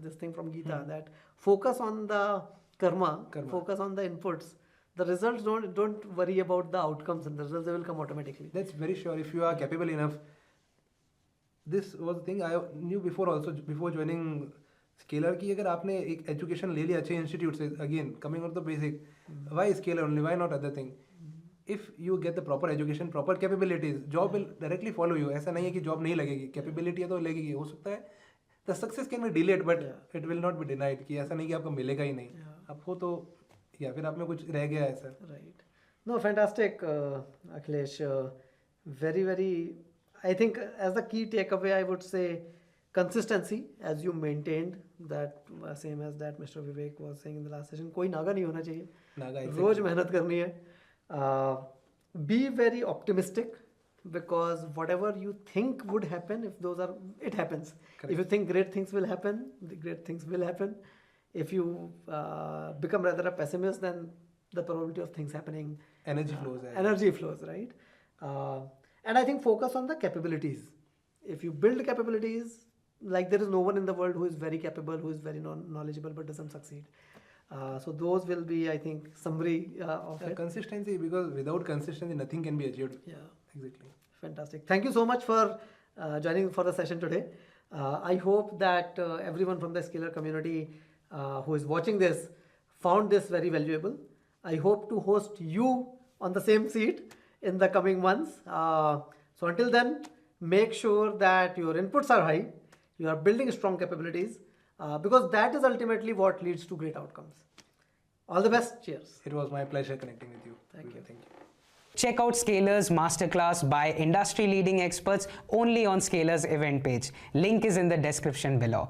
this thing from Gita, that focus on the karma, focus on the inputs. The results don't worry about the outcomes, and the results they will come automatically. That's very sure. If you are capable enough, this was the thing I knew before also, before joining Scalar, कि अगर आपने एक education ले लिया अच्छे institute से, again coming on the basic, why Scalar only? Why not other thing? If you get the proper education, proper capabilities, job will directly follow you. ऐसा नहीं है कि job नहीं लगेगी, capability है तो लगेगी. हो सकता है the success can be delayed, but it will not be denied. कि ऐसा नहीं कि आपको मिलेगा ही नहीं. आप हो तो या फिर आप में कुछ रह गया ऐसा. Right. No, fantastic, Akhilesh. Very, very. I think as the key takeaway, I would say consistency, as you maintained that same as that Mr. Vivek was saying in the last session. कोई नागा नहीं होना चाहिए. रोज मेहनत करनी है. Be very optimistic because whatever you think would happen, if those are, it happens. Correct. If you think great things will happen, the great things will happen. If you become rather a pessimist, then the probability of things happening, Energy flows. energy flows, right? And I think focus on the capabilities. If you build capabilities, like there is no one in the world who is very capable, who is very knowledgeable but doesn't succeed. So those will be, I think, summary of it. Consistency, because without consistency, nothing can be achieved. Yeah. Exactly. Fantastic. Thank you so much for joining for the session today. I hope that everyone from the Scalar community who is watching this found this very valuable. I hope to host you on the same seat in the coming months. So until then, make sure that your inputs are high, you are building strong capabilities, because that is ultimately what leads to great outcomes. All the best. Cheers. It was my pleasure connecting with you. Thank you. Thank you. Check out Scalar's masterclass by industry leading experts only on Scalar's event page. Link is in the description below.